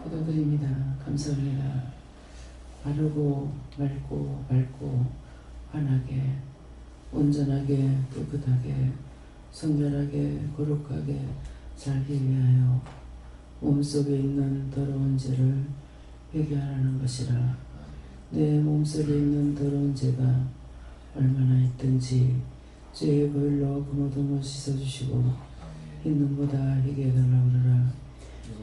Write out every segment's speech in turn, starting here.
기도드립니다. 감사합니다. 바르고 밝고 환하게 온전하게 깨끗하게 성결하게 거룩하게 살기 위하여 몸속에 있는 더러운 죄를 회개하라는 것이라. 내 몸속에 있는 더러운 죄가 얼마나 있든지 죄의 보혈로 그 모든 것 씻어주시고 흰 눈보다 희게 해달라고 그러라.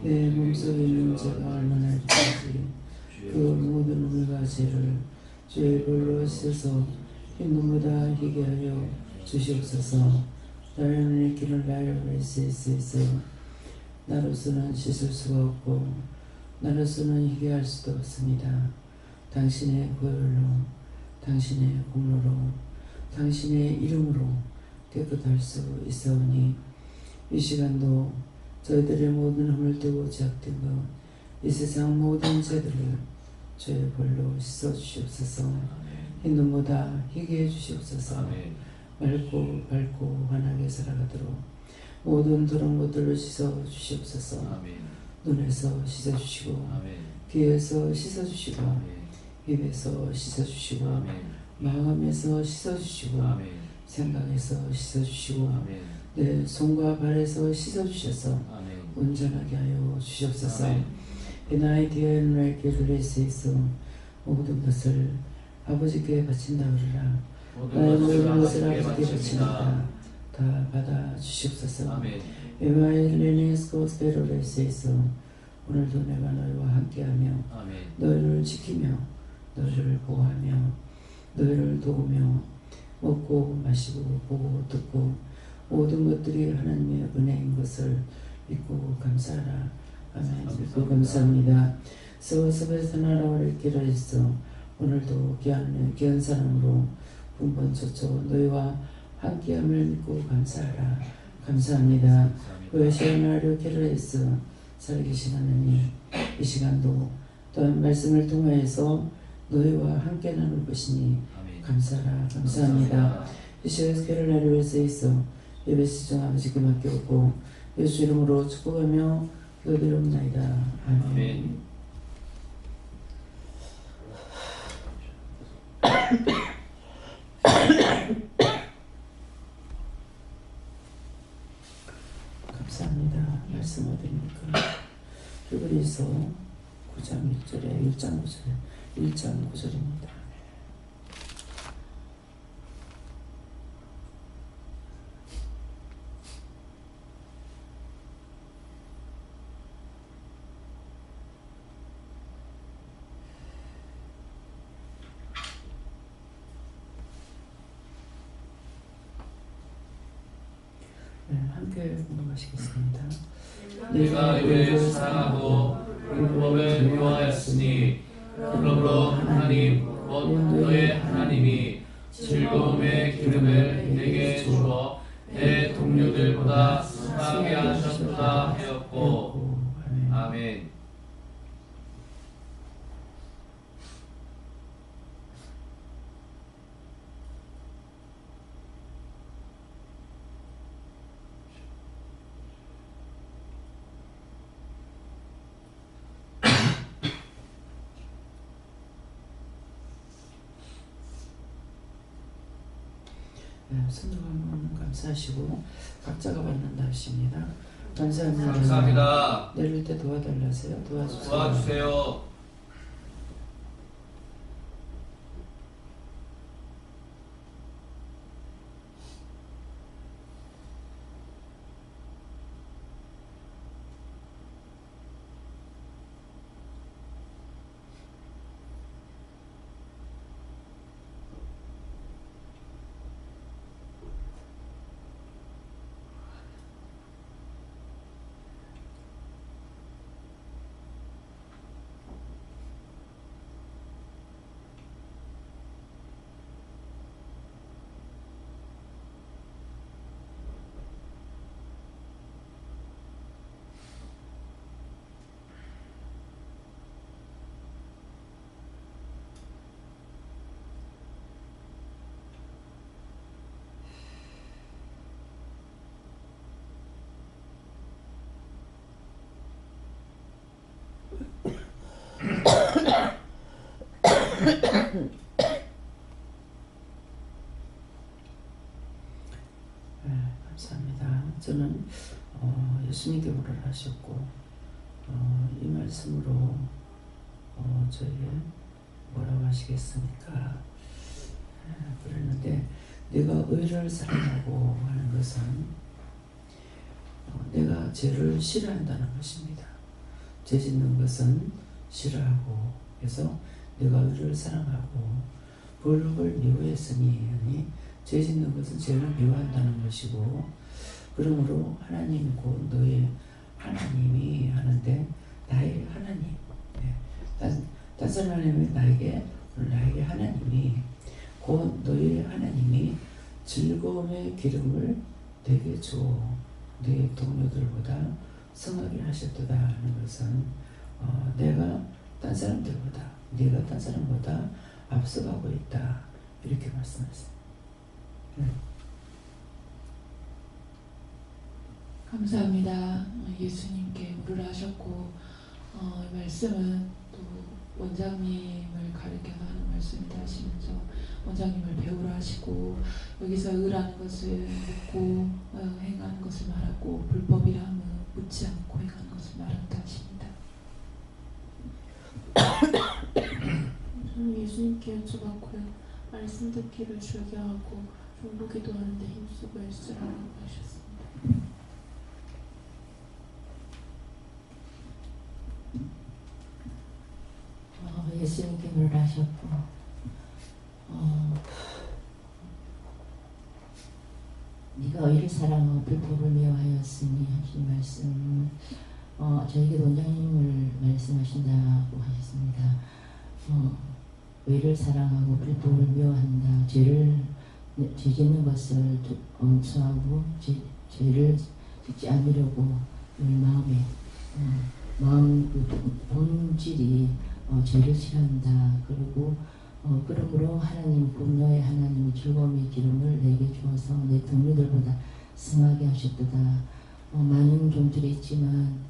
내 몸속에 있는 죄가 얼마나 있든지 그 모든 우물과 죄를 죄의 보혈로 씻어서 흰 눈보다 희게 하여 주시옵소서. 나라는 길을 나를 수 있어 나로서는 씻을 수가 없고 나로서는 희게 할 수도 없습니다. 당신의 보혈로 당신의 공로로 당신의 이름으로 깨끗할 수 있사오니 이 시간도 저희들의 모든 허물 떼고 제약된 것 이 세상 모든 죄들을 주의 볼로 씻어주시옵소서. 흰 눈보다 희게 해주시옵소서. 밝고 환하게 살아가도록 모든 더러운 것들을 씻어주시옵소서. 눈에서 씻어주시고 귀에서 씻어주시고 입에서 씻어주시고 마음에서 씻어주시고 생각에서 씻어주시고 내 손과 발에서 씻어주셔서 온전하게 하여 주시옵소서. 나의 뒤에 나의 길을 있어 모든 것을 아버지께 바친다 그러라. 나의 모든 것을 아버지께 바칩니다. 다 받아 주시옵소서. 에마일레네스코 스페로레스에서 오늘도 내가 너희와 함께하며 너희를 지키며 너희를 보호하며 너희를 도우며 먹고 마시고 보고 듣고 모든 것들이 하나님의 은혜인 것을 믿고 감사하라. 아멘. 믿고 감사합니다. 서서에서 나라를 길어있어 오늘도 귀한 사랑으로 분번초초 너희와 함께함을 믿고 감사하라. 감사합니다. 외시하나를 길어있어 살아계신 하나님, 이 시간도 또한 말씀을 통하여서 너희와 함께 나눌 것이니 감사하라. 감사합니다. 이 시간에서 교회를 나를 위해서 있어 예배 시청 아버지께 맡겨오고 예수 이름으로 축복하며 기도드리옵나이다. 아멘. 감사합니다. 말씀 어디입니까? 히브리서 9장 1절에 1장 9절입니다. 함께 공부하시겠습니다. 내가 너희를 사랑하고 율법을 미워하였으니 그러므로 하나님 곧 너의 하나님이 즐거움의 기름을 내게 주어 내 동료들보다 상하게 하셨다 하였고. 아멘. 성도하면 감사하시고 각자가 받는다 하십니다. 감사합니다. 감사합니다. 내릴 때 도와달라세요. 도와주세요. 감사합니다. 저는 예수님께 물을 하셨고 이 말씀으로 저에게 뭐라고 하시겠습니까? 그랬는데 내가 의를 사랑하고 하는 것은 내가 죄를 싫어한다는 것입니다. 죄 짓는 것은 싫어하고 그래서 내가 의를 사랑하고 불법을 미워했으니 아니 죄 짓는 것은 죄를 미워한다는 것이고 그러므로 하나님 곧 너의 하나님이 하는데 나의 하나님 딴 하나님이 나에게 하나님이 곧 너의 하나님이 즐거움의 기름을 내게 줘 네 동료들보다 성하게 하셨도다 하는 것은 내가 딴 사람들보다 네가 딴 사람보다 앞서가고 있다 이렇게 말씀하세요. 감사합니다. 예수님께 물을 하셨고 이 말씀은 또 원장님을 가리켜 하는 말씀이다 하시면서 원장님을 배우라 하시고 여기서 의라는 것을 묻고 행하는 것을 말하고 불법이라면 묻지 않고 행하는 것을 말한다 하십니다. 저는 예수님께 여쭤봤고요. 말씀 듣기를 즐겨하고 중보 기도하는데 힘쓰고 애쓰라고 하셨습니다. 예수님께 물을 하셨고 네가 의를 사랑하고 불법을 미워하였으니 하신 말씀 저에게도 원장님을 말씀하신다고 하셨습니다. 의를 사랑하고 불법을 미워한다. 죄 짓는 것을 엄수하고 죄를 짓지 않으려고 마음 그 본질이 죄를 싫어한다. 그리고 그러므로 하나님 곧 너의 하나님이 즐거움의 기름을 내게 주어서 내 동료들보다 승하게 하셨도다. 많은 종들이 있지만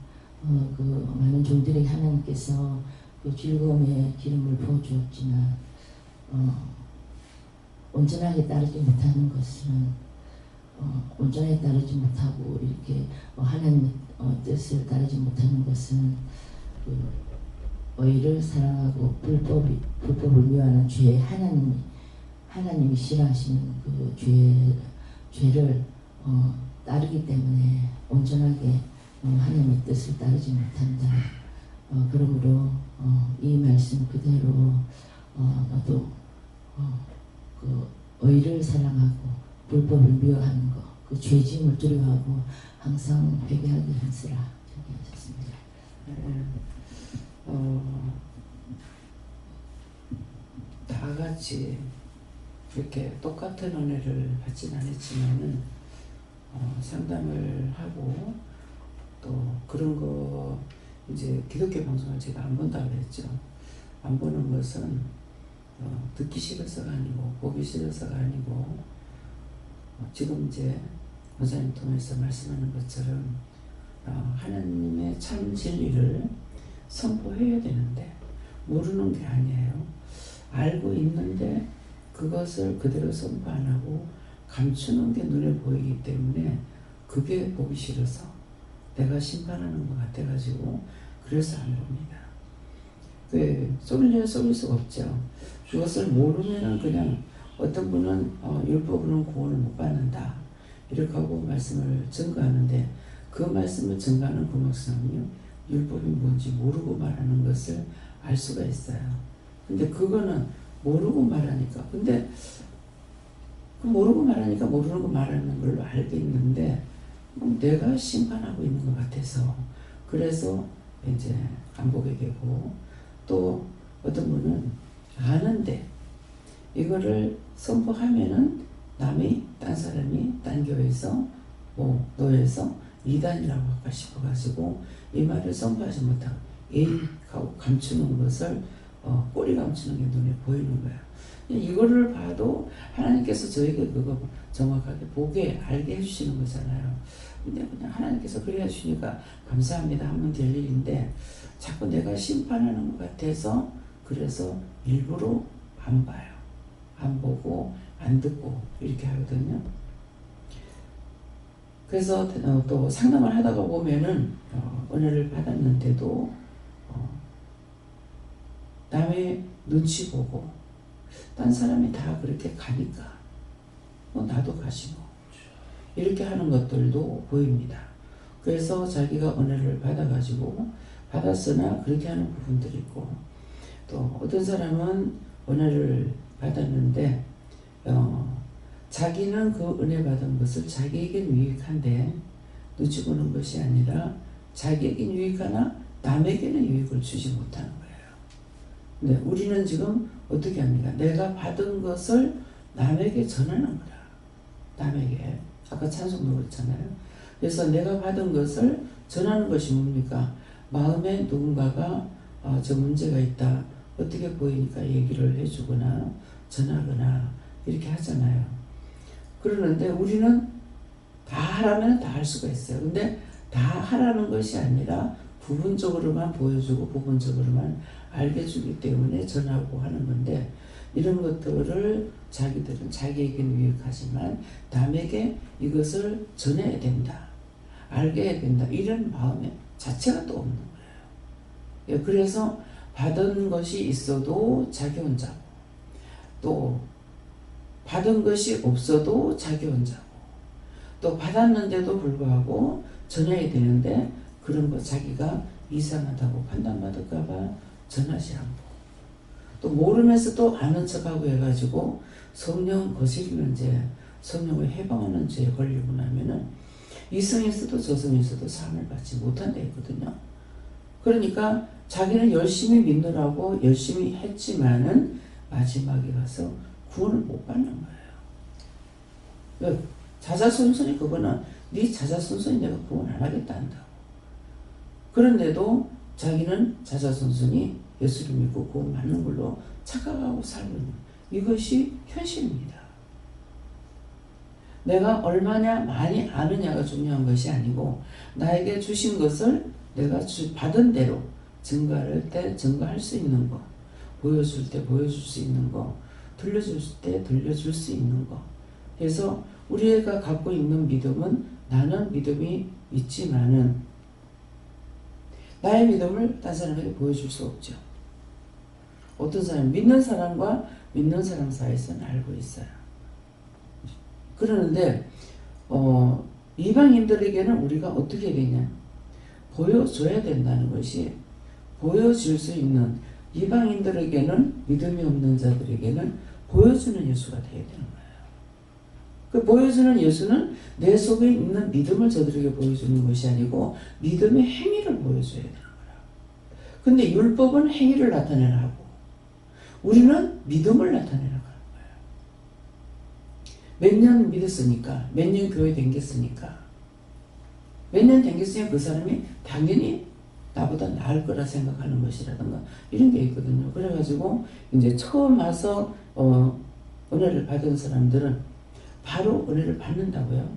그 많은 종들에게 하나님께서 그 즐거움의 기름을 부어주었지만 온전하게 따르지 못하는 것은 온전하게 따르지 못하고 이렇게 하나님의 뜻을 따르지 못하는 것은 그 의를 사랑하고 불법을 미워하는 죄 하나님이 싫어하시는 그 죄를 따르기 때문에 온전하게 하나님의 뜻을 따르지 못한다. 그러므로 이 말씀 그대로 너도 그 의를 사랑하고 불법을 미워하는 것, 그 죄짐을 두려워하고 항상 회개하기 힘쓰라 이렇게 하셨습니다. 다 같이 이렇게 똑같은 은혜를 받지는 않았지만은 상담을 하고 또 그런 거 이제 기독교 방송을 제가 안 본다고 그랬죠. 안 보는 것은 듣기 싫어서가 아니고 보기 싫어서가 아니고 지금 이제 원사님 통해서 말씀하는 것처럼 하나님의 참 진리를 선포해야 되는데 모르는 게 아니에요. 알고 있는데 그것을 그대로 선포 안 하고 감추는 게 눈에 보이기 때문에 그게 보기 싫어서 내가 심판하는 것 같아가지고 그래서 안 봅니다. 쏠릴 수가 없죠. 그것을 모르면은 그냥 어떤 분은 율법으로는 구원을 못 받는다 이렇게 하고 말씀을 증거하는데 그 말씀을 증거하는 그 목사님은요 율법이 뭔지 모르고 말하는 것을 알 수가 있어요. 근데 그거는 모르고 말하니까 근데 그 모르고 말하니까 모르는 거 말하는 걸로 알겠는데 내가 심판하고 있는 것 같아서 그래서 이제 안 보게 되고 또 어떤 분은 아는데 이거를 선포하면은 딴 사람이 딴 교회에서 노예에서 이단이라고 할까 싶어가지고 이 말을 선포하지 못하고 에이하고 감추는 것을 꼬리 감추는 게 눈에 보이는 거야. 이거를 봐도 하나님께서 저에게 그거 정확하게 알게 해주시는 거잖아요. 근데 그냥 하나님께서 그래 해주시니까 감사합니다 하면 될 일인데 자꾸 내가 심판하는 것 같아서 그래서 일부러 안 봐요. 안 보고 안 듣고 이렇게 하거든요. 그래서 또 상담을 하다가 보면은 은혜를 받았는데도 남의 눈치 보고 딴 사람이 다 그렇게 가니까 나도 가시고 이렇게 하는 것들도 보입니다. 그래서 자기가 은혜를 받아가지고 받았으나 그렇게 하는 부분들이 있고, 또 어떤 사람은 은혜를 받았는데 자기는 그 은혜 받은 것을 자기에겐 유익한데 눈치 보는 것이 아니라 자기에겐 유익하나 남에게는 유익을 주지 못하는 거예요. 근데 우리는 지금 어떻게 합니까? 내가 받은 것을 남에게 전하는 거라. 남에게. 아까 찬송도 그렇잖아요. 그래서 내가 받은 것을 전하는 것이 뭡니까? 마음에 누군가가 저 문제가 있다. 어떻게 보이니까 얘기를 해주거나 전하거나 이렇게 하잖아요. 그러는데 우리는 다 하라면 다 할 수가 있어요. 근데 다 하라는 것이 아니라 부분적으로만 보여주고 부분적으로만 알게 해주기 때문에 전하고 하는 건데, 이런 것들을 자기들은 자기에게는 유익하지만 남에게 이것을 전해야 된다, 알게 해야 된다, 이런 마음의 자체가 또 없는 거예요. 그래서 받은 것이 있어도 자기 혼자고, 또 받은 것이 없어도 자기 혼자고, 또 받았는데도 불구하고 전해야 되는데 그런 거 자기가 이상하다고 판단받을까봐 전하지 않고, 또 모르면서 또 아는 척하고 해가지고 성령 거스리는 죄, 성령을 해방하는 죄에 걸리고 나면은 이성에서도 저성에서도 사함을 받지 못한다 했거든요. 그러니까 자기는 열심히 믿느라고 열심히 했지만은 마지막에 가서 구원을 못 받는 거예요. 자자손손이 그거는 네 자자손손이 내가 구원 안 하겠다 한다고. 그런데도 자기는 자자손손이 예수를 믿고 구원 받는 걸로 착각하고 살고 있는, 이것이 현실입니다. 내가 얼마나 많이 아느냐가 중요한 것이 아니고 나에게 주신 것을 내가 받은 대로 증거할 때 증거할 수 있는 거, 보여줄 때 보여줄 수 있는 거, 들려줄 때 들려줄 수 있는 거. 그래서 우리가 갖고 있는 믿음은, 나는 믿음이 있지만은 나의 믿음을 딴 사람에게 보여줄 수 없죠. 어떤 사람, 믿는 사람과 믿는 사람 사이에서는 알고 있어요. 그러는데 이방인들에게는 우리가 어떻게 해야 되냐, 보여줘야 된다는 것이, 보여줄 수 있는, 이방인들에게는, 믿음이 없는 자들에게는 보여주는 예수가 되어야 되는 거예요. 그 보여주는 예수는 내 속에 있는 믿음을 저들에게 보여주는 것이 아니고 믿음의 행위를 보여줘야 되는 거예요. 근데 율법은 행위를 나타내라 하고 우리는 믿음을 나타내라 하는 거예요. 몇 년 믿었으니까, 몇 년 교회 댕겼으니까, 몇 년 댕겼으니까 그 사람이 당연히 나보다 나을 거라 생각하는 것이라든가 이런 게 있거든요. 그래가지고 이제 처음 와서 은혜를 받은 사람들은 바로 은혜를 받는다고요.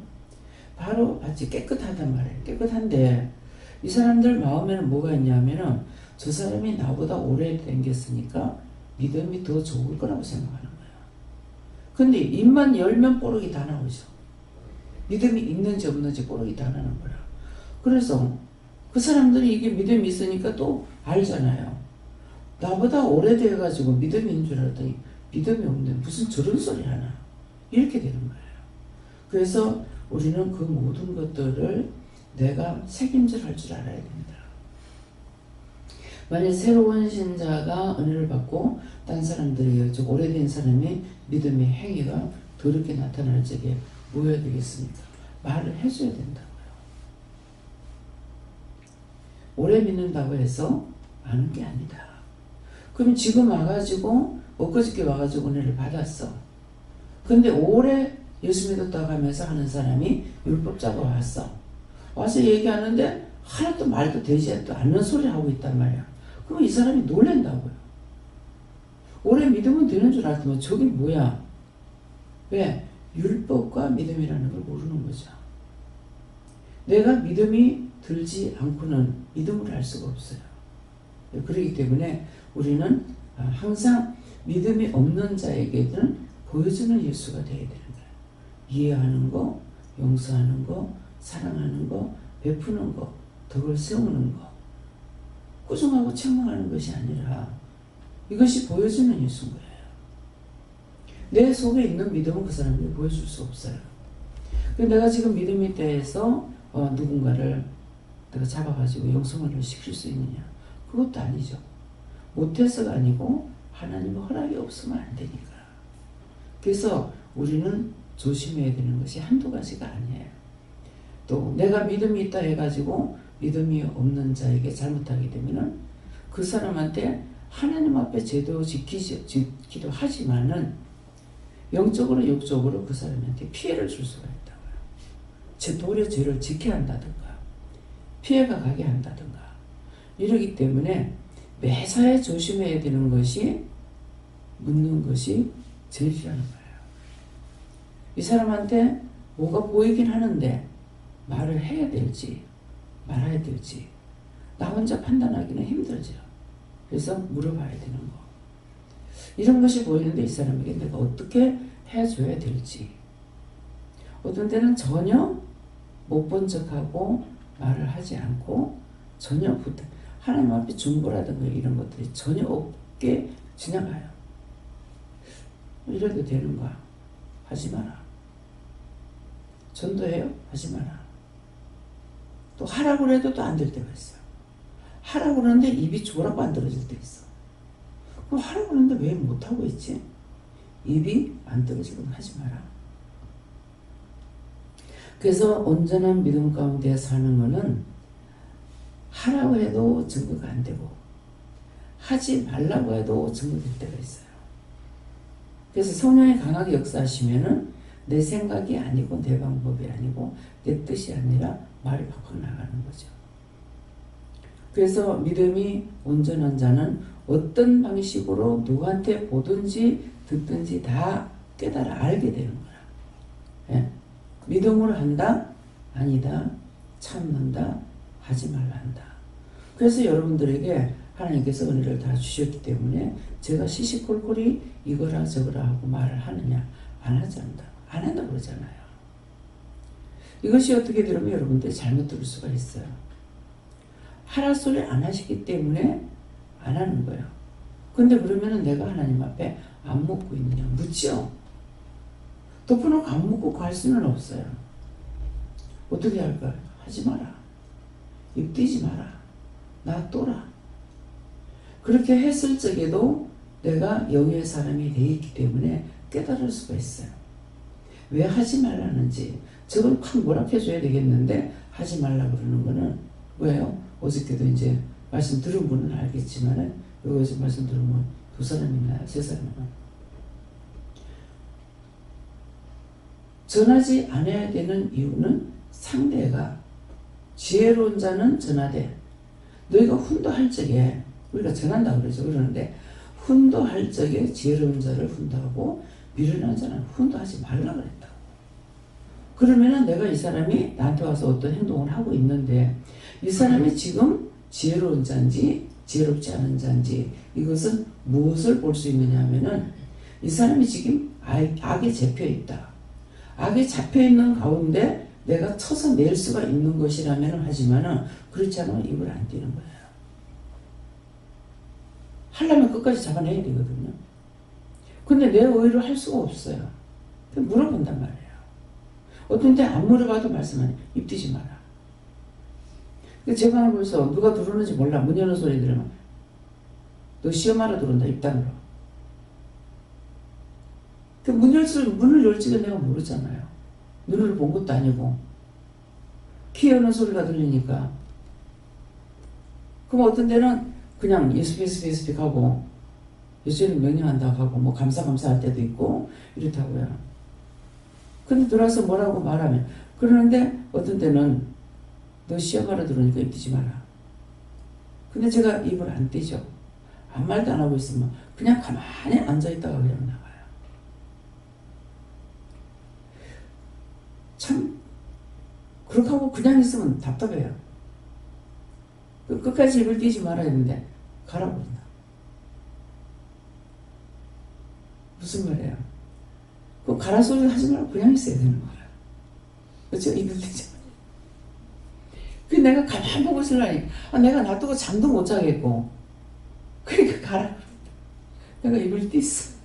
바로 받지, 깨끗하단 말이에요. 깨끗한데 이 사람들 마음에는 뭐가 있냐면은 저 사람이 나보다 오래 댕겼으니까 믿음이 더 좋을 거라고 생각하는 거예요. 근데 입만 열면 뽀록이 다 나오죠. 믿음이 있는지 없는지 뽀록이 다 나는 거야. 그래서 그 사람들이 이게 믿음이 있으니까 또 알잖아요. 나보다 오래돼가지고 믿음이 있는 줄 알았더니 믿음이 없네, 무슨 저런 소리 하나, 이렇게 되는 거예요. 그래서 우리는 그 모든 것들을 내가 책임질 줄 알아야 됩니다. 만약 새로운 신자가 은혜를 받고 딴 사람들이, 즉 오래된 사람이 믿음의 행위가 더럽게 나타날 적에 뭐 해야 되겠습니까? 말을 해줘야 된다고요. 오래 믿는다고 해서 아는 게 아니다. 그럼 지금 와가지고 엊그저께 와가지고 은혜를 받았어. 근데 오래 예수 믿었다고 하면서 하는 사람이 율법자가 왔어. 와서 얘기하는데 하나도 말도 되지 않는 소리 하고 있단 말이야. 그럼 이 사람이 놀란다고요. 오래 믿으면 되는 줄 알았더니 저게 뭐야? 왜? 율법과 믿음이라는 걸 모르는 거죠. 내가 믿음이 들지 않고는 믿음을 할 수가 없어요. 그렇기 때문에 우리는 항상 믿음이 없는 자에게는 보여주는 예수가 되어야 되는 거예요. 이해하는 거, 용서하는 거, 사랑하는 거, 베푸는 거, 덕을 세우는 거, 꾸중하고 책망하는 것이 아니라 이것이 보여주는 예수인 거예요. 내 속에 있는 믿음은 그 사람에게 보여줄 수 없어요. 내가 지금 믿음에 대해서 누군가를 내가 잡아가지고 영성을 시킬 수 있느냐? 그것도 아니죠. 못해서가 아니고 하나님의 허락이 없으면 안 되니까. 그래서 우리는 조심해야 되는 것이 한두 가지가 아니에요. 또 내가 믿음이 있다 해가지고 믿음이 없는 자에게 잘못하게 되면은 그 사람한테 하나님 앞에 제대로 지키기도 하지만은 영적으로 육적으로 그 사람한테 피해를 줄 수가 있다고요. 도리어 죄를 지켜야 한다든가 피해가 가게 한다든가 이러기 때문에 매사에 조심해야 되는 것이 묻는 것이 제일이라는 거예요. 이 사람한테 뭐가 보이긴 하는데 말을 해야 될지 말아야 될지 나 혼자 판단하기는 힘들죠. 그래서 물어봐야 되는 거. 이런 것이 보이는데 이 사람에게 내가 어떻게 해줘야 될지. 어떤 때는 전혀 못 본 척하고 말을 하지 않고 전혀 하나님 앞에 중보라든가 이런 것들이 전혀 없게 지나가요. 이래도 되는가? 하지 마라. 전도해요? 하지 마라. 또 하라고 해도 또 안 될 때가 있어요. 하라고 그러는데 입이 조라고 안 들어질 때 있어. 그럼 하라고 그러는데 왜 못하고 있지? 입이 안 떨어지면 하지 마라. 그래서 온전한 믿음 가운데 사는 것은 하라고 해도 증거가 안 되고 하지 말라고 해도 증거될 때가 있어요. 그래서 성령이 강하게 역사하시면은 내 생각이 아니고 내 방법이 아니고 내 뜻이 아니라 말이 밖으로 나가는 거죠. 그래서 믿음이 온전한 자는 어떤 방식으로 누구한테 보든지 듣든지 다 깨달아 알게 되는 거야. 예? 믿음으로 한다? 아니다. 참는다? 하지 말라 한다. 그래서 여러분들에게 하나님께서 은혜를 다 주셨기 때문에 제가 시시콜콜이 이거라 저거라 하고 말을 하느냐? 안 하지 않는다. 안 한다 그러잖아요. 이것이 어떻게 들으면 여러분들이 잘못 들을 수가 있어요. 하라 소리 안 하시기 때문에 안 하는 거예요. 근데 그러면은 내가 하나님 앞에 안 묻고 있느냐? 묻죠. 덮어놓고 안 묻고 갈 수는 없어요. 어떻게 할까요? 하지 마라. 입 띄지 마라. 놔둬라. 그렇게 했을 적에도 내가 영의 사람이 되어 있기 때문에 깨달을 수가 있어요. 왜 하지 말라는지 저걸 콱 몰아켜줘야 되겠는데 하지 말라 그러는 거는 왜요? 어저께도 이제 말씀 들은 분은 알겠지만은 여기서 말씀 들은 분 두 사람이나 세 사람이나 전하지 않아야 되는 이유는 상대가 지혜로운 자는 전하되 너희가 훈도할 적에 우리가 전한다고 그러죠. 그러는데 훈도할 적에 지혜로운 자를 훈도하고 미련한 자는 훈도하지 말라 그랬다고. 그러면은 내가 이 사람이 나한테 와서 어떤 행동을 하고 있는데 이 사람이 지금 지혜로운 자인지 지혜롭지 않은 자인지 이것은 무엇을 볼 수 있느냐 하면은 이 사람이 지금 악에 잡혀있다. 악에 잡혀있는 가운데 내가 쳐서 낼 수가 있는 것이라면 하지만은 그렇지 않으면 입을 안 띄는 거예요. 하려면 끝까지 잡아내야 되거든요. 근데 내 의의로 할 수가 없어요. 물어본단 말이에요. 어떤 때 안 물어봐도 말씀하니 입 띄지 마라. 제 방을 벌써 누가 들어오는지 몰라. 문 여는 소리 들으면 너 시험하러 들어온다. 입단으로. 문을 열지가 내가 모르잖아요. 눈을 본 것도 아니고 키 여는 소리가 들리니까. 그럼 어떤 데는 그냥 예수비 하고 예수님 명령한다고 하고 뭐 감사할 때도 있고 이렇다고요. 근데 들어와서 뭐라고 말하면 그러는데 어떤 때는 너 시험하러 들어오니까 입 띄지 마라. 근데 제가 입을 안 띄죠. 아무 말도 안 하고 있으면 그냥 가만히 앉아있다가 그냥 나가요. 참 그렇게 하고 그냥 있으면 답답해요. 끝까지 입을 띄지 말아야 되는데 가라고 그런다. 무슨 말이에요? 그 가라 소리 하지 말고 그냥 있어야 되는 거야. 그렇죠? 입을 대죠. 그 내가 가만 보고 있으려니 내가 놔두고 잠도 못 자겠고 그러니까 가라. 내가 입을 띄었어.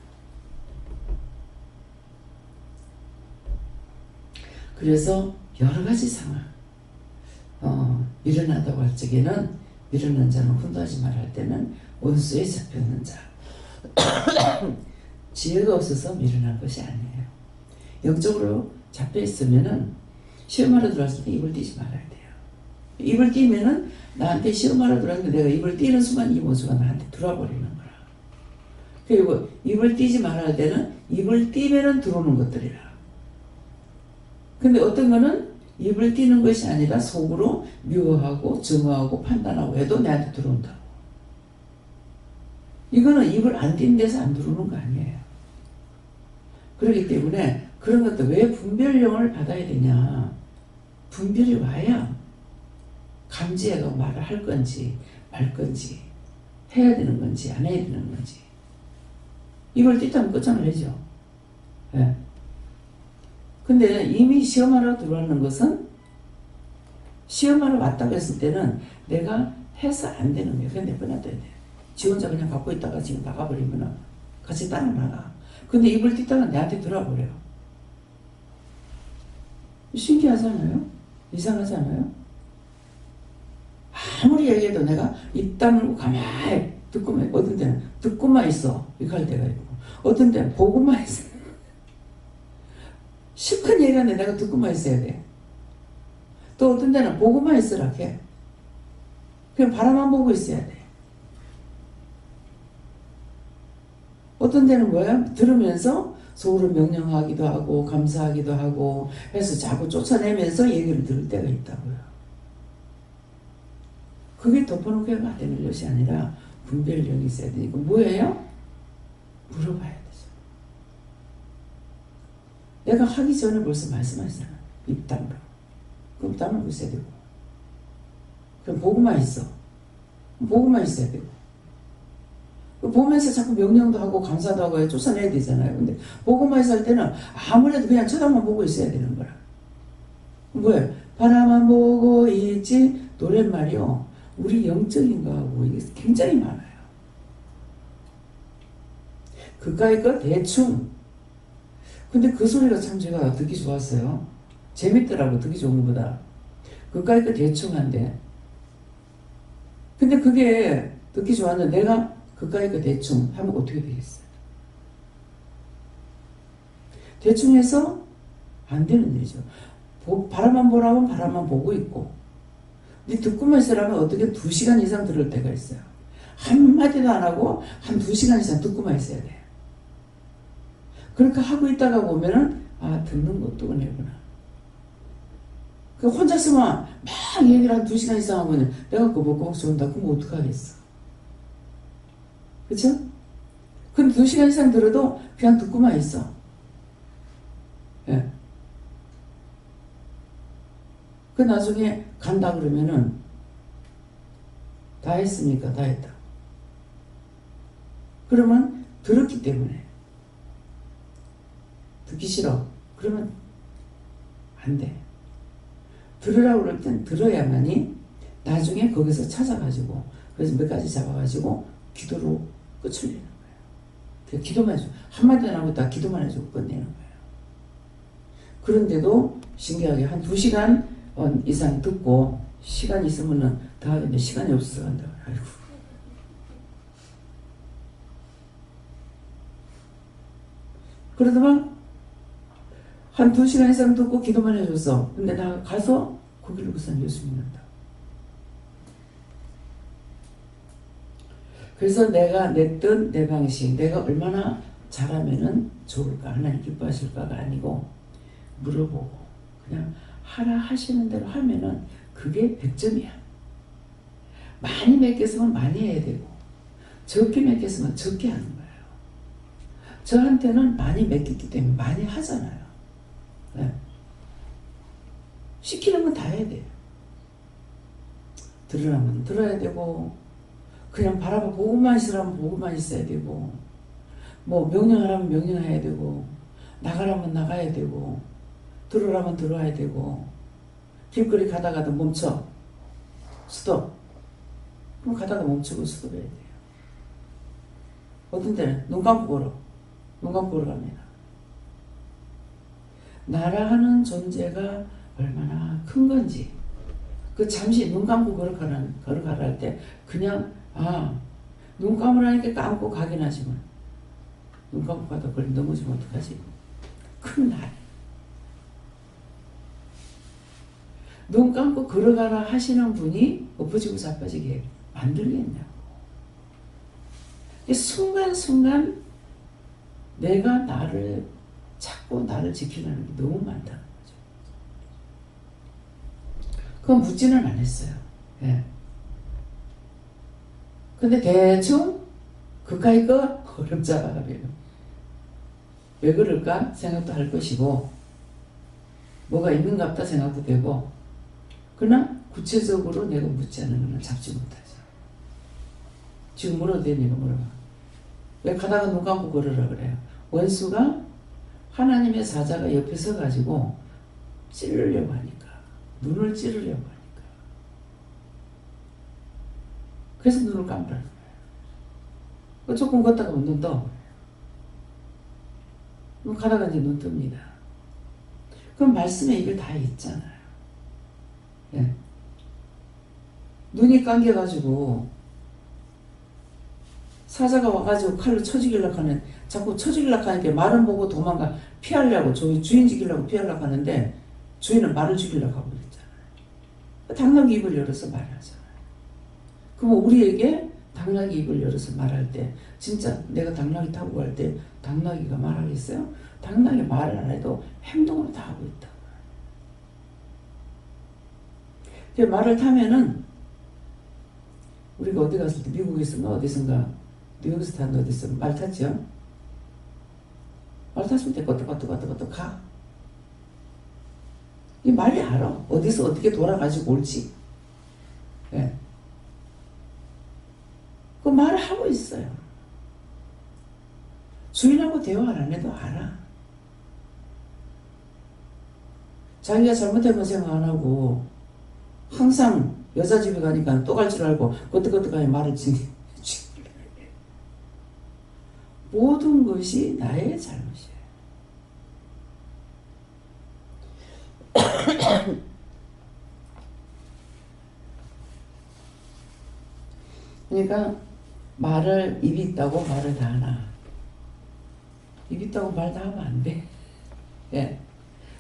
그래서 여러 가지 상황 일어나다고 할 적에는 일어난 자는 훈도하지 말할 때는 원수에 잡혔는 자 지혜가 없어서 미련할 것이 아니에요. 영적으로 잡혀있으면은 시험하러 들어왔을 때 입을 띄지 말아야 돼요. 입을 띄면은 나한테 시험하러 들어왔는데 내가 입을 띄는 순간 이 원수가 나한테 들어와 버리는 거라. 그리고 입을 띄지 말아야 할 때는 입을 띄면은 들어오는 것들이라. 근데 어떤 거는 입을 띄는 것이 아니라 속으로 미워하고 증오하고 판단하고 해도 내한테 들어온다고. 이거는 입을 안 띈 데서 안 들어오는 거 아니에요. 그렇기 때문에 그런 것도 왜 분별령을 받아야 되냐. 분별이 와야 감지해가 말을 할 건지 말 건지 해야 되는 건지 안 해야 되는 건지. 입을 띄다면 끝장내죠. 예. 근데 이미 시험하러 들어왔는 것은 시험하러 왔다고 했을 때는 내가 해서 안 되는 거예요. 그냥 내버려둬야 돼. 지 혼자 그냥 갖고 있다가 지금 나가버리면 같이 따라 나가. 근데 입을 띄다가 내한테 들어와 버려요. 신기하잖아요? 이상하지 않아요? 아무리 얘기해도 내가 입 다물고 가만히 듣고만, 어떤 때는 듣고만 있어. 이렇게 할 때가 있고, 어떤 때는 보고만 있어. 실컷 얘기하는데 내가 듣고만 있어야 돼. 또 어떤 때는 보고만 있으라 해. 그냥 바라만 보고 있어야 돼. 어떤 때는 뭐야? 들으면서 속으로 명령하기도 하고 감사하기도 하고 해서 자꾸 쫓아내면서 얘기를 들을 때가 있다고요. 그게 덮어놓고 안 되는 것이 아니라 분별력이 있어야 되니까 뭐예요? 물어봐야 되죠. 내가 하기 전에 벌써 말씀하시잖아. 입 다물어. 그럼 다물고 있어야 되고. 그럼 보고만 있어. 보고만 있어야 되고. 보면서 자꾸 명령도 하고 감사도 하고 쫓아내야 되잖아요. 근데 보고만 있어 할 때는 아무래도 그냥 쳐다만 보고 있어야 되는 거라. 뭐예요? 바라만 보고 있지. 노랫말이요. 우리 영적인 거하고 이게 굉장히 많아요. 그까이 거 대충. 근데 그 소리가 참 제가 듣기 좋았어요. 재밌더라고, 듣기 좋은 것보다. 그까이 거 대충한데. 근데 그게 듣기 좋았는데 내가 그까이 거 대충 하면 어떻게 되겠어요? 대충 해서 안 되는 일이죠. 바라만 보라면 바라만 보고 있고, 근데 듣고만 있으라면 어떻게 2시간 이상 들을 때가 있어요. 한마디도 안 하고 한 2시간 이상 듣고만 있어야 돼요. 그렇게 하고 있다가 보면은 듣는 것도 은혜구나. 그 혼자서만 막 얘기를 한 2시간 이상 하면 내가 꼬박꼬박 좋은다. 그럼 어떡하겠어. 그쵸? 근데 2시간 이상 들어도 그냥 듣고만 있어. 예. 그 나중에 간다 그러면은 다 했으니까 다 했다. 그러면 들었기 때문에 듣기 싫어. 그러면 안 돼. 들으라고 그럴 땐 들어야만이 나중에 거기서 찾아가지고 그래서 몇 가지 잡아가지고 기도로 끝을 내는 거예요. 기도만 해주고 한마디도 안 하고 다 기도만 해주고 끝내는 거예요. 그런데도 신기하게 한 2시간 이상 듣고 시간이 있으면은 다 하는데 시간이 없어서 간다. 아이고. 그러다가 한 2시간 이상 듣고 기도만 해줬어. 근데 나 가서 거기를 우선 예수 믿는다. 그래서 내가 내 뜻, 내 방식, 내가 얼마나 잘하면은 좋을까, 하나님 기뻐하실까가 아니고 물어보고 그냥 하라 하시는 대로 하면은 그게 100점이야. 많이 맺겠으면 많이 해야 되고 적게 맺겠으면 적게 하는 거예요. 저한테는 많이 맺겠기 때문에 많이 하잖아요. 네. 시키는 건 다 해야 돼요. 들으라면 들어야 되고 그냥 바라보고만 있으라면 보고만 있어야 되고 뭐 명령하라면 명령해야 되고 나가라면 나가야 되고 들어오라면 들어와야 되고 길거리 가다가도 멈춰 스톱 그럼 가다가 멈추고 스톱해야 돼요. 어떤 때는 눈 감고 걸어 눈 감고 걸어갑니다. 나라 하는 존재가 얼마나 큰 건지 그 잠시 눈 감고 걸어가라 할 때 그냥 눈 감으라니까 감고 가긴 하지만 눈 감고 가다 걸리 넘어지면 어떡하지? 큰 날. 눈 감고 걸어가라 하시는 분이 엎어지고 자빠지게 만들겠냐고. 순간순간 내가 나를 찾고 나를 지키려는 게 너무 많다는 거죠. 그건 묻지는 않았어요. 예. 근데 대충 그까이 거 어렵잖아 하면 왜 그럴까 생각도 할 것이고 뭐가 있는갑다 생각도 되고 그러나 구체적으로 내가 묻지 않은 것은 잡지 못하죠. 지금 물어도 되니까 물어봐. 왜 가다가 눈 감고 걸으라 그래요? 원수가 하나님의 사자가 옆에 서가지고 찌르려고 하니까 눈을 찌르려고 하니까 그래서 눈을 감으라는 거예요. 조금 걷다가 눈 떠. 눈 가다가 이제 눈 뜹니다. 그럼 말씀에 이게 다 있잖아요. 예. 눈이 감겨가지고 사자가 와가지고 칼로 쳐 죽이려고 하는 자꾸 쳐 죽이려고 하니까 말은 보고 도망가 피하려고 주인 죽이려고 피하려고 하는데 주인은 말을 죽이려고 하고 있잖아요. 당나귀 입을 열어서 말하잖아요. 그럼 우리에게 당나귀 입을 열어서 말할 때 진짜 내가 당나귀 타고 갈 때 당나귀가 말하겠어요? 당나귀 말을 안 해도 행동으로 다 하고 있다. 말을 타면은 우리가 어디 갔을 때 미국에서인가 어디선가 뉴욕에서 탔는데 어디서 말 탔죠? 말 탔을 때 껐다 가. 이 말이 알아. 어디서 어떻게 돌아가지고 올지. 예. 그 말을 하고 있어요. 주인하고 대화를 안 해도 알아. 자기가 잘못된 거 생각 안 하고 항상 여자 집에 가니까 또 갈 줄 알고 거떡거떡하게 말을 지니 모든 것이 나의 잘못이에요. 그러니까 말을 입이 있다고 말을 다 하나. 입이 있다고 말 다 하면 안 돼. 예.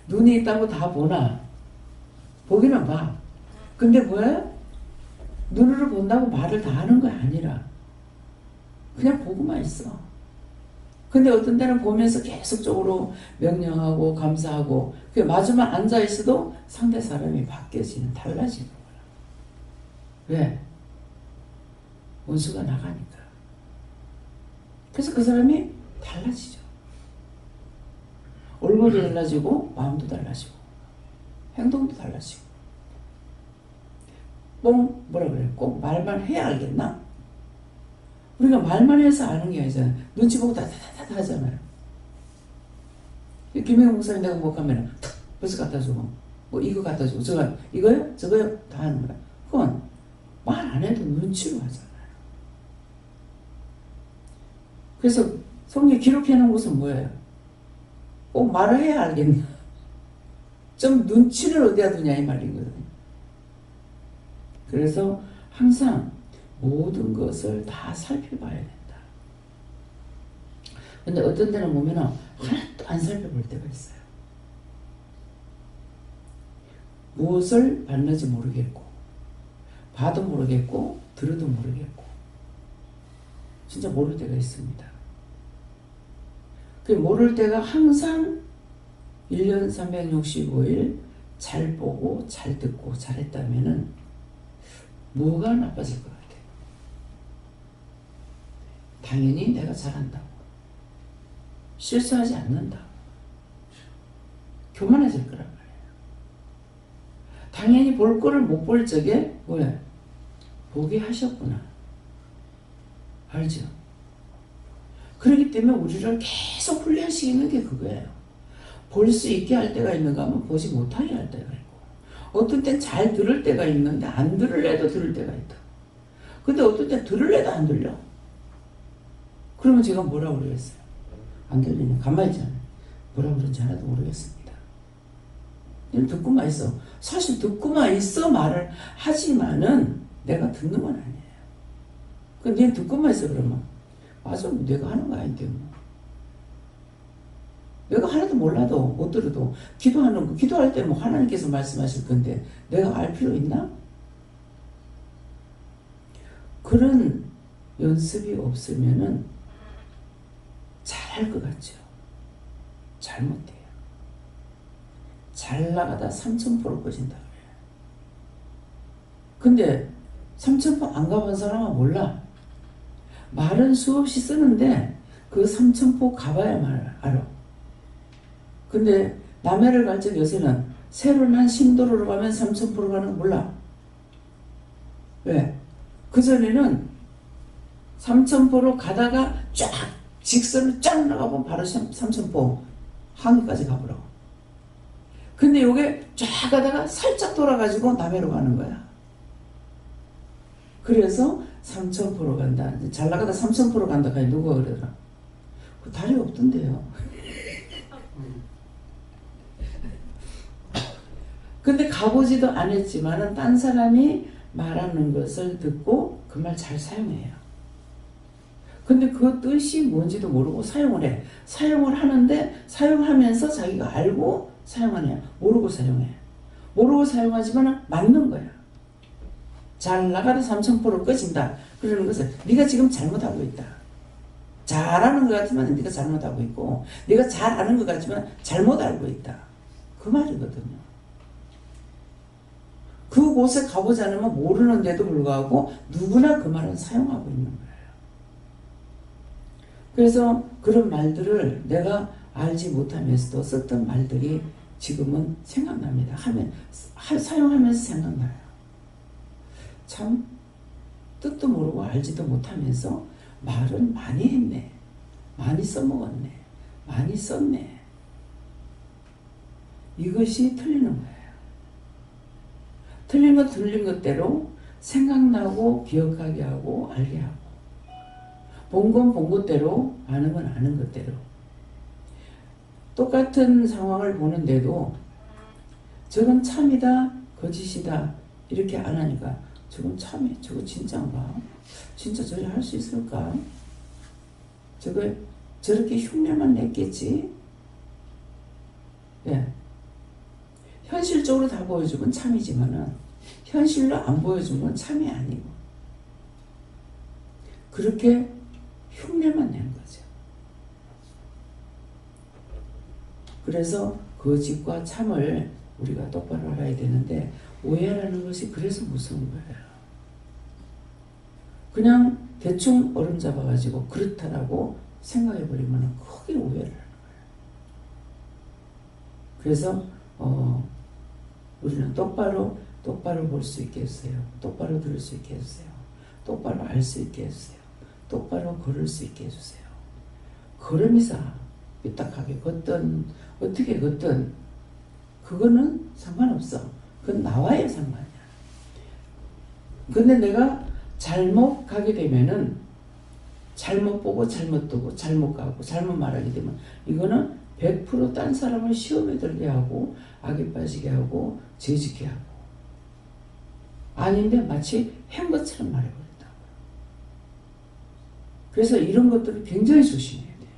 눈이 있다고 다 보나. 보기는 봐. 근데 뭐야? 눈으로 본다고 말을 다 하는 거 아니라 그냥 보고만 있어. 근데 어떤 때는 보면서 계속적으로 명령하고 감사하고 마주만 앉아있어도 상대 사람이 바뀌어지는 달라지는 거야. 왜? 원수가 나가니까. 그래서 그 사람이 달라지죠. 얼굴이 달라지고 마음도 달라지고 행동도 달라지고 꼭 뭐라 그래? 꼭 말만 해야 알겠나? 우리가 말만 해서 아는 게 아니잖아요. 눈치 보고 다다다다 하잖아요. 김영웅 목사님 내가 뭐 가면은 벌써 갖다 주고 뭐 이거 갖다 주고 저거 이거요? 저거요? 다 하는 거야. 그건 말 안 해도 눈치로 하잖아요. 그래서 성경에 기록해 놓은 것은 뭐예요? 꼭 말을 해야 알겠나? 좀 눈치를 어디다 두냐 이 말이거든요. 그래서 항상 모든 것을 다 살펴봐야 된다. 근데 어떤 데는 보면은 하나도 안 살펴볼 때가 있어요. 무엇을 봤는지 모르겠고 봐도 모르겠고 들어도 모르겠고 진짜 모를 때가 있습니다. 그 모를 때가 항상 1년 365일 잘 보고 잘 듣고 잘했다면은 뭐가 나빠질 것 같아요? 당연히 내가 잘한다고 실수하지 않는다고 교만해질 거란 말이에요. 당연히 볼 거를 못 볼 적에 왜? 보게 하셨구나. 알죠? 그렇기 때문에 우리를 계속 훈련시키는 게 그거예요. 볼 수 있게 할 때가 있는가 하면 보지 못하게 할 때가 있고, 어떤 땐 잘 들을 때가 있는데 안 들을래도 들을 때가 있다. 근데 어떤 땐 들을래도 안 들려. 그러면 제가 뭐라고 그러겠어요? 안 들리냐? 가만히 있잖아요. 뭐라고 그런지 하나도 모르겠습니다. 그냥 듣고만 있어. 사실 듣고만 있어 말을 하지만은 내가 듣는 건 아니에요. 근데 니 듣고만 있어 그러면 맞아, 내가 하는 거 아닌데 뭐. 내가 하나도 몰라도 못 들어도 기도하는 거, 기도할 때 뭐 하나님께서 말씀하실 건데 내가 알 필요 있나? 그런 연습이 없으면은 잘할 것 같죠. 잘못돼요. 잘 나가다 3000% 꺼진다 그래요. 근데 3000% 안 가본 사람은 몰라. 말은 수없이 쓰는데 그 3000% 가봐야 말 알아. 근데 남해를 갈 적 요새는 새로 난 신도로로 가면 3000% 가는 거 몰라. 왜? 그전에는 3000% 가다가 쫙 직선을 쫙 나가보면 바로 3000% 항해까지 가보라고. 근데 요게 쫙 가다가 살짝 돌아가지고 남해로 가는 거야. 그래서 3000% 간다. 잘 나가다 3000% 간다. 가니 누가 그러더라. 그 다리 없던데요. 근데 가보지도 않았지만은 딴 사람이 말하는 것을 듣고 그 말 잘 사용해요. 근데 그 뜻이 뭔지도 모르고 사용을 해. 사용을 하는데 사용하면서 자기가 알고 사용하냐. 모르고 사용해. 모르고 사용하지만 맞는 거야. 잘 나가다 3000% 꺼진다. 그러는 것은 네가 지금 잘못하고 있다. 잘하는 것 같지만 네가 잘못하고 있고, 네가 잘 아는 것 같지만 잘못 알고 있다. 그 말이거든요. 그곳에 가보지 않으면 모르는데도 불구하고 누구나 그 말은 사용하고 있는 거예요. 그래서 그런 말들을 내가 알지 못하면서도 썼던 말들이 지금은 생각납니다. 사용하면서 생각나요. 참 뜻도 모르고 알지도 못하면서 말은 많이 했네. 많이 써먹었네. 많이 썼네. 이것이 틀리는 거예요. 틀린 것 틀린 것대로 생각나고 기억하게 하고 알게 하고, 본 건 본 것대로 아는 건 아는 것대로. 똑같은 상황을 보는데도 저건 참이다 거짓이다 이렇게 안 하니까 저건 참이, 저거 진짜인가? 진짜 저리 할 수 있을까? 저거 저렇게 흉내만 냈겠지? 예. 현실적으로 다 보여주면 참이지만은 현실로 안 보여주면 참이 아니고, 그렇게 흉내만 낸 거죠. 그래서 거짓과 참을 우리가 똑바로 알아야 되는데, 오해라는 것이 그래서 무서운 거예요. 그냥 대충 얼음 잡아가지고 그렇다라고 생각해버리면 크게 오해를 하는 거예요. 그래서 우리는 똑바로 볼 수 있게 해주세요. 똑바로 들을 수 있게 해주세요. 똑바로 알 수 있게 해주세요. 똑바로 걸을 수 있게 해주세요. 걸음이사 삐딱하게 걷든 어떻게 걷든 그거는 상관없어. 그건 나와의 상관이야. 근데 내가 잘못 가게 되면은 잘못 보고 잘못 두고 잘못 가고 잘못 말하게 되면 이거는 100% 딴 사람을 시험에 들게 하고 악에 빠지게 하고 죄짓게 하고, 아닌데 마치 한 것처럼 말해버린다고요. 그래서 이런 것들을 굉장히 조심해야 돼요.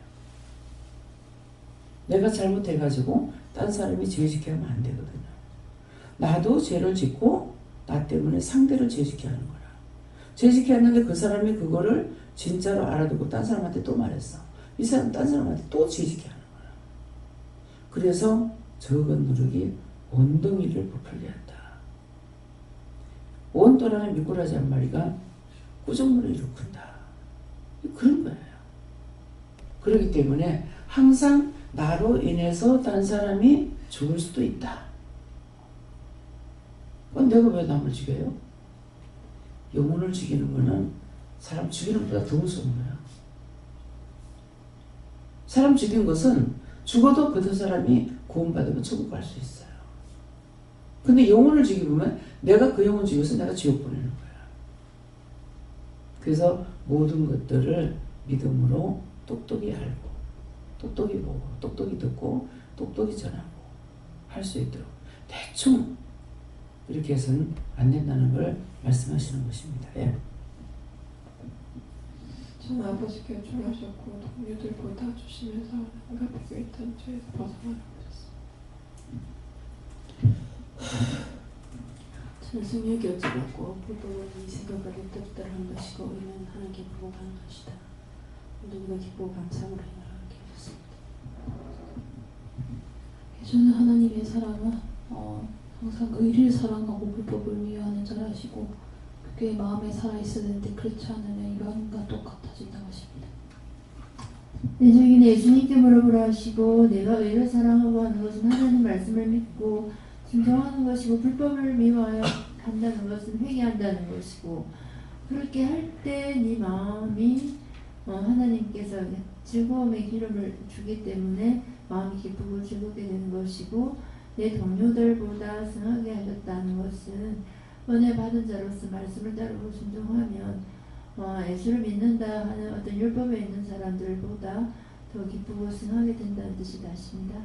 내가 잘못해가지고 딴 사람이 죄짓게 하면 안 되거든요. 나도 죄를 짓고 나 때문에 상대를 죄짓게 하는 거라. 죄짓게 했는데 그 사람이 그거를 진짜로 알아듣고 딴 사람한테 또 말했어. 이 사람 딴 사람한테 또 죄짓게 하는 거라. 그래서 적은 누룩이 온덩이를 부풀게 한다. 온도라는 미꾸라지 한 마리가 꾸정물을 일으킨다. 그런 거예요. 그렇기 때문에 항상 나로 인해서 딴 사람이 죽을 수도 있다. 그건 내가 왜 남을 죽여요? 영혼을 죽이는 거는 사람 죽이는 것보다 더 무서운 거야. 사람 죽인 것은 죽어도 그 사람이 구원받으면 천국 갈 수 있어요. 근데 영혼을 죽이면 내가 그 영혼 죽여서 내가 지옥 보내는 거야. 그래서 모든 것들을 믿음으로 똑똑히 알고 똑똑히 보고 똑똑히 듣고 똑똑히 전하고 할 수 있도록 대충 이렇게 해서는 안 된다는 걸 말씀하시는 것입니다. 예. 저는 아버지께 중하셨고 동료들 보다 주시면서 한가하게 있던 죄에서 벗어나라고 하셨습니다. 저는 승리에게 어찌받고 불법은 이 생각을 뜻대로 한 것이고 이는 하나님께 보고 하는 것이다. 누구가 기쁘고 감사함으로 행하게 하셨습니다. 저는 하나님의 사랑은 항상 의리를 사랑하고 불법을 미워하는 자라시고 그게 마음에 살아있어야 되는데 그렇지 않으면 이방인과 똑같아진다고 하십니다. 내 주인 예수님께 물어보라 하시고 내가 의를 사랑하고 하는 것은 하나님 말씀을 믿고 순종하는 것이고 불법을 미워하여 한다는 것은 회개한다는 것이고 그렇게 할 때 네 마음이 하나님께서 즐거움의 기름을 주기 때문에 마음이 기쁘고 즐겁게 되는 것이고 내 동료들보다 승하게 하셨다는 것은 은혜 받은 자로서 말씀을 따르고 순종하면 예수를 믿는다 하는 어떤 율법에 있는 사람들보다 더 기쁘고 승하게 된다는 뜻이다 하십니다.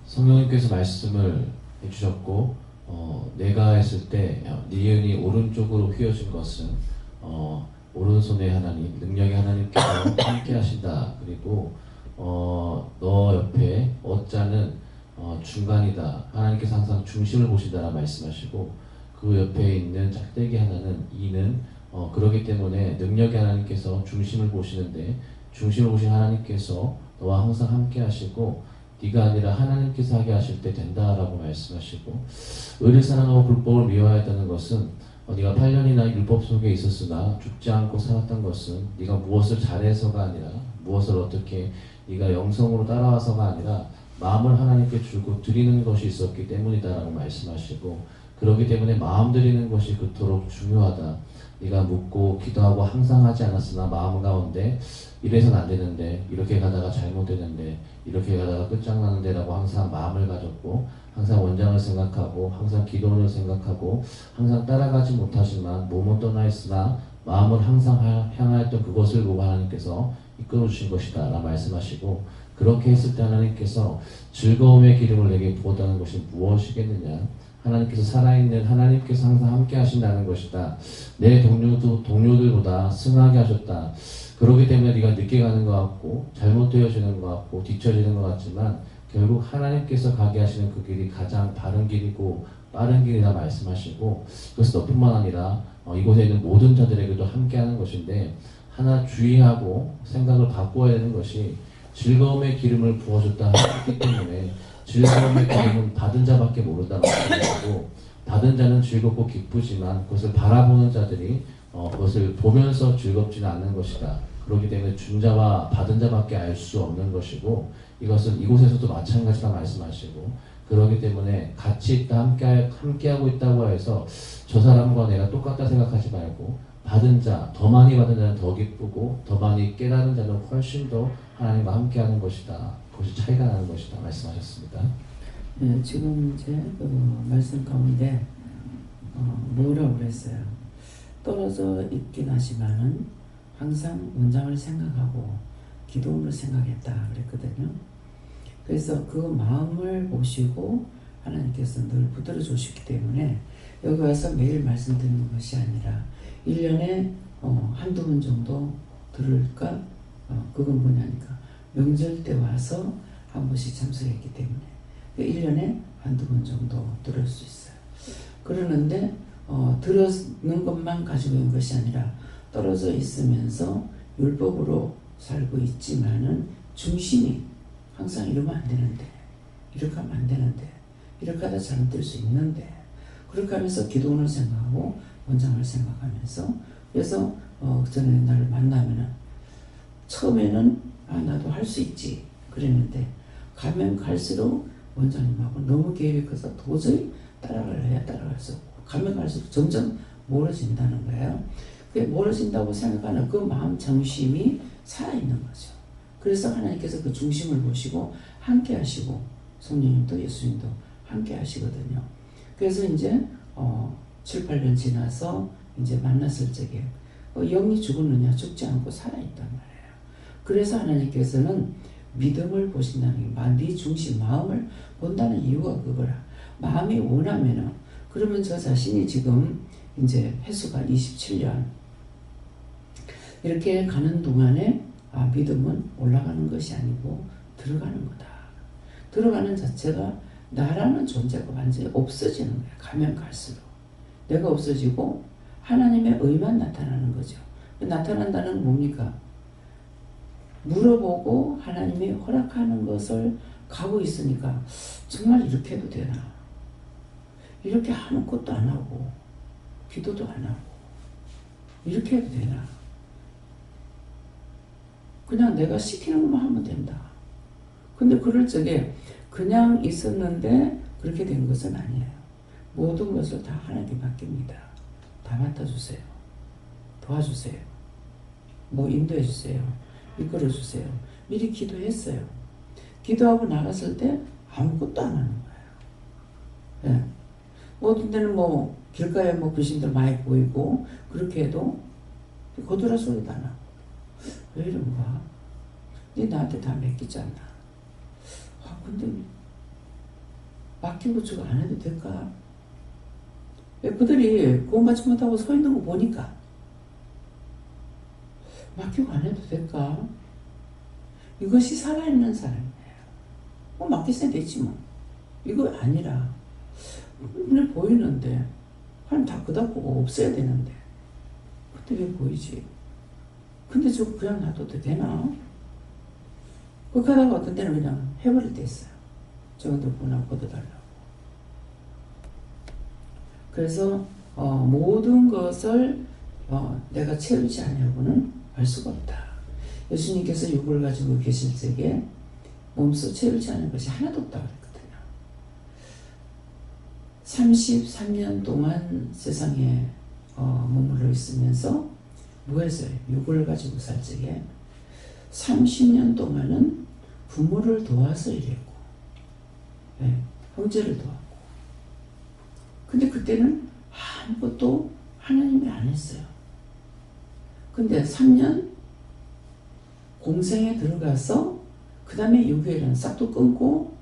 성령님께서 말씀을 해주셨고 내가 했을 때 니은이 오른쪽으로 휘어진 것은 오른손의 하나님, 능력의 하나님께서 함께 하신다. 그리고 너 옆에 어자는 중간이다. 하나님께서 항상 중심을 보신다라 말씀하시고 그 옆에 있는 짝대기 하나는 이는 그러기 때문에 능력의 하나님께서 중심을 보시는데 중심을 보신 하나님께서 너와 항상 함께 하시고 네가 아니라 하나님께서 하게 하실 때 된다라고 말씀하시고 의를 사랑하고 불법을 미워하였다는 것은 네가 8년이나 율법 속에 있었으나 죽지 않고 살았던 것은 네가 무엇을 잘해서가 아니라 무엇을 어떻게 네가 영성으로 따라와서가 아니라 마음을 하나님께 주고 드리는 것이 있었기 때문이다라고 말씀하시고 그렇기 때문에 마음 드리는 것이 그토록 중요하다. 네가 묻고 기도하고 항상 하지 않았으나 마음 가운데 이래서는 안 되는데 이렇게 가다가 잘못되는데 이렇게 가다가 끝장나는데 라고 항상 마음을 가졌고 항상 원장을 생각하고 항상 기도원을 생각하고 항상 따라가지 못하지만 몸은 떠나 있으나 마음을 항상 향하였던 그것을 보고 하나님께서 이끌어 주신 것이다 라 말씀하시고 그렇게 했을 때 하나님께서 즐거움의 기름을 내게 부었다는 것이 무엇이겠느냐. 하나님께서 살아있는 하나님께서 항상 함께 하신다는 것이다. 내 동료들보다 승하게 하셨다. 그렇기 때문에 네가 늦게 가는 것 같고 잘못되어지는 것 같고 뒤처지는 것 같지만 결국 하나님께서 가게 하시는 그 길이 가장 바른 길이고 빠른 길이라 말씀하시고 그래서 너뿐만 아니라 이곳에 있는 모든 자들에게도 함께 하는 것인데 하나 주의하고 생각을 바꿔야 되는 것이 즐거움의 기름을 부어줬다 하기 때문에 즐거움의 기름은 받은 자밖에 모른다 말씀하시고 받은 자는 즐겁고 기쁘지만 그것을 바라보는 자들이 그것을 보면서 즐겁지는 않는 것이다. 그렇기 때문에 준 자와 받은 자밖에 알 수 없는 것이고 이것은 이곳에서도 마찬가지다 말씀하시고 그렇기 때문에 같이 있다 함께하고 있다고 해서 저 사람과 내가 똑같다 생각하지 말고 받은 자, 더 많이 받은 자는 더 기쁘고 더 많이 깨달은 자는 훨씬 더 하나님과 함께하는 것이다. 그것이 차이가 나는 것이다 말씀하셨습니다. 네, 지금 이제 말씀 가운데 뭐라고 그랬어요? 떨어져 있긴 하지만은 항상 원장을 생각하고 기도원을 생각했다 그랬거든요. 그래서 그 마음을 보시고 하나님께서 늘 붙들어 주시기 때문에 여기 와서 매일 말씀드리는 것이 아니라 1년에 한두 번 정도 들을까? 그건 뭐냐니까 명절 때 와서 한 번씩 참석했기 때문에 1년에 한두 번 정도 들을 수 있어요. 그러는데 들었는 것만 가지고 있는 것이 아니라 떨어져 있으면서 율법으로 살고 있지만은 중심이 항상 이러면 안 되는데 이렇게 하면 안 되는데 이렇게 하다 잘못될 수 있는데 그렇게 하면서 기도원을 생각하고 원장을 생각하면서 그래서 전에 나를 만나면은 처음에는 나도 할 수 있지 그랬는데 가면 갈수록 원장님하고 너무 계획이 커서 도저히 따라갈 수 없고 가면 갈수록 점점 멀어진다는 거예요. 그게 멀어진다고 생각하는 그 마음 정심이 살아있는 거죠. 그래서 하나님께서 그 중심을 보시고 함께 하시고 성령님도 예수님도 함께 하시거든요. 그래서 이제 7, 8년 지나서 이제 만났을 적에 영이 죽었느냐? 죽지 않고 살아있단 말이에요. 그래서 하나님께서는 믿음을 보신다는 게 네 중심 마음을 본다는 이유가 그거라. 마음이 원하면은 그러면 저 자신이 지금 이제 횟수가 27년 이렇게 가는 동안에 믿음은 올라가는 것이 아니고 들어가는 거다. 들어가는 자체가 나라는 존재가 완전히 없어지는 거야. 가면 갈수록 내가 없어지고 하나님의 의만 나타나는 거죠. 나타난다는 건 뭡니까? 물어보고 하나님이 허락하는 것을 가고 있으니까 정말 이렇게 해도 되나? 이렇게 아무것도 안 하고 기도도 안 하고 이렇게 해도 되나? 그냥 내가 시키는 것만 하면 된다. 근데 그럴 적에 그냥 있었는데 그렇게 된 것은 아니에요. 모든 것을 다 하나님께 맡깁니다. 다 맡아주세요. 도와주세요. 뭐 인도해주세요. 이끌어주세요. 미리 기도했어요. 기도하고 나갔을 때 아무것도 안 하는 거예요. 예. 어떤 때는 뭐 길가에 뭐 귀신들 많이 보이고 그렇게 해도 거두라 소리도 안 하고 왜 이런가? 네 나한테 다 맡기잖아. 근데 맡기고 저거 안 해도 될까? 왜 그들이 구원받지 못하고 서 있는 거 보니까 맡기고 안 해도 될까? 이것이 살아있는 사람이에요. 뭐 맡겼어야 되지 뭐. 이거 아니라 눈에 보이는데 하나님 다 그다 보고 없어야 되는데 근데 왜 보이지? 근데 저거 그냥 놔둬도 되나? 그렇게 하다가 어떤 때는 그냥 해버릴 때 있어요. 저것도 보나 걷어달라고. 그래서 모든 것을 내가 채우지 않으려고는 할 수가 없다. 예수님께서 육을 가지고 계실 적에 몸소 채우지 않은 것이 하나도 없다고 그랬거든요. 33년 동안 세상에 머물러 있으면서 뭐 했어요? 육을 가지고 살 적에 30년 동안은 부모를 도와서 일했고 네, 형제를 도왔고 근데 그때는 아무것도 하나님이 안 했어요. 근데 3년 공생에 들어가서 그 다음에 유교일은 싹도 끊고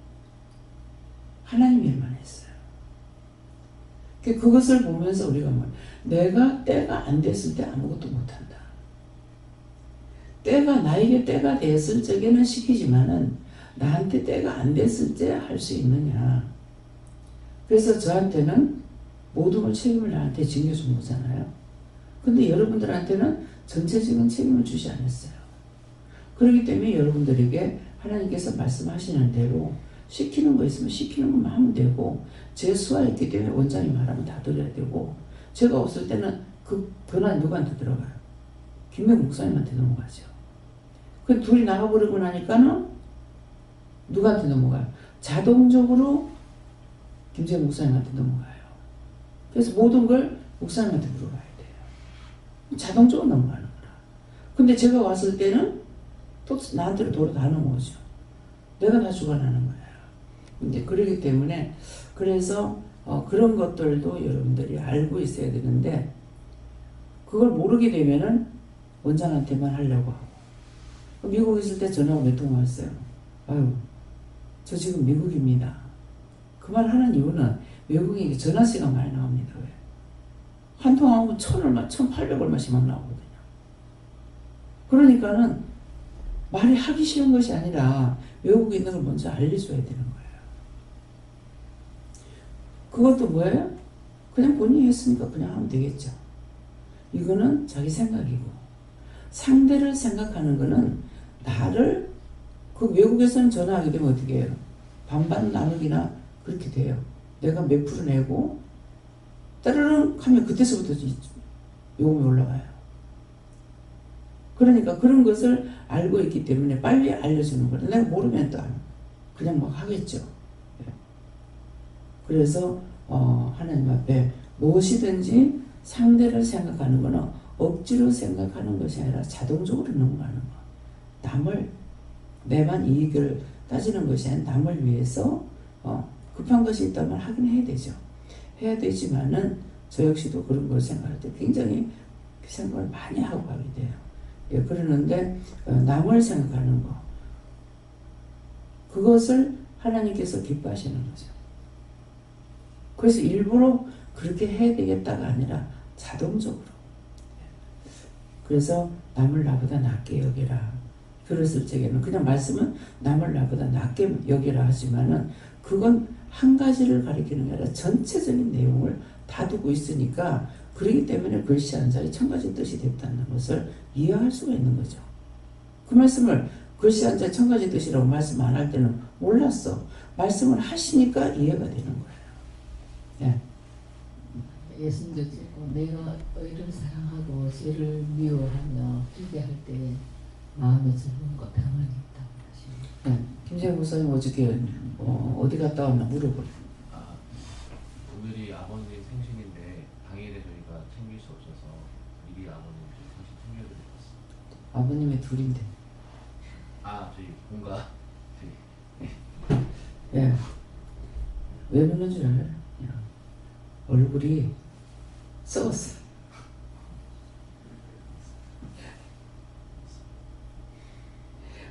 하나님 일만 했어요. 그것을 보면서 우리가 내가 때가 안 됐을 때 아무것도 못한다. 나에게 때가 됐을 적에는 시키지만은 나한테 때가 안 됐을 때 할 수 있느냐. 그래서 저한테는 모든 걸 책임을 나한테 징겨준 거잖아요. 근데 여러분들한테는 전체적인 책임을 주지 않았어요. 그렇기 때문에 여러분들에게 하나님께서 말씀하시는 대로 시키는 거 있으면 시키는 것만 하면 되고 제 수가 있기 때문에 원장이 말하면 다 들어야 되고 제가 없을 때는 그 변화 누구한테 들어가요? 김명 목사님한테 넘어가죠. 그 둘이 나가버리고 나니까는 누구한테 넘어가요? 자동적으로 김재영 목사님한테 넘어가요. 그래서 모든 걸 목사님한테 물어봐야 돼요. 자동적으로 넘어가는 거라. 근데 제가 왔을 때는 또 나한테로 돌아 넘어오죠. 내가 다 주관하는 거예요. 이제 그러기 때문에 그래서 그런 것들도 여러분들이 알고 있어야 되는데 그걸 모르게 되면은 원장한테만 하려고 하고 미국에 있을 때 전화가 몇 통 왔어요. 아유 저 지금 미국입니다. 그 말 하는 이유는 외국인에게 전화세가 많이 나옵니다. 왜? 한 통 하면 1,000얼마, 1,800얼마씩 막 나오거든요. 그러니까는 말이 하기 싫은 것이 아니라 외국에 있는 걸 먼저 알려줘야 되는 거예요. 그것도 뭐예요? 그냥 본인이 했으니까 그냥 하면 되겠죠. 이거는 자기 생각이고 상대를 생각하는 거는 나를 그 외국에서는 전화하게 되면 어떻게 해요? 반반 나누기나 그렇게 돼요. 내가 몇 프로 내고 따르릉 하면 그때서부터 요금이 올라가요. 그러니까 그런 것을 알고 있기 때문에 빨리 알려주는 거예요. 내가 모르면 또 그냥 막 하겠죠. 그래서 하나님 앞에 무엇이든지 상대를 생각하는 거는 억지로 생각하는 것이 아니라 자동적으로 넘어가는 거. 남을 내만 이익을 따지는 것이 아니라 남을 위해서 급한 것이 있다면 하긴 해야 되죠. 해야 되지만은 저 역시도 그런 걸 생각할 때 굉장히 생각을 많이 하고 가게 돼요. 예, 그러는데 남을 생각하는 거 그것을 하나님께서 기뻐하시는 거죠. 그래서 일부러 그렇게 해야 되겠다가 아니라 자동적으로. 그래서 남을 나보다 낮게 여기라. 그랬을 적에는 그냥 말씀은 남을 나보다 낮게 여기라 하지만은 그건 한 가지를 가리키는 게 아니라 전체적인 내용을 다 두고 있으니까 그렇기 때문에 글씨 한 자리 천 가지 뜻이 됐다는 것을 이해할 수가 있는 거죠. 그 말씀을 글씨 한 자리 천 가지 뜻이라고 말씀 안 할 때는 몰랐어. 말씀을 하시니까 이해가 되는 거예요. 예. 예수님도 찍고 내가 의를 사랑하고 죄를 미워하며 기대할 때 마음에 즐거움과 평안이 있다고 하십니다. 네. 김재현 목사님 어저께 어디 갔다 왔나 물어보래. 오늘이 아버님 생신인데 당일에 저희가 챙길 수 없어서 미리 아버님 생신 챙겨드리고 왔습니다. 아버님의 둘인데. 저희 본가 예. 왜 그러는 줄 알아요? 얼굴이 썩었어.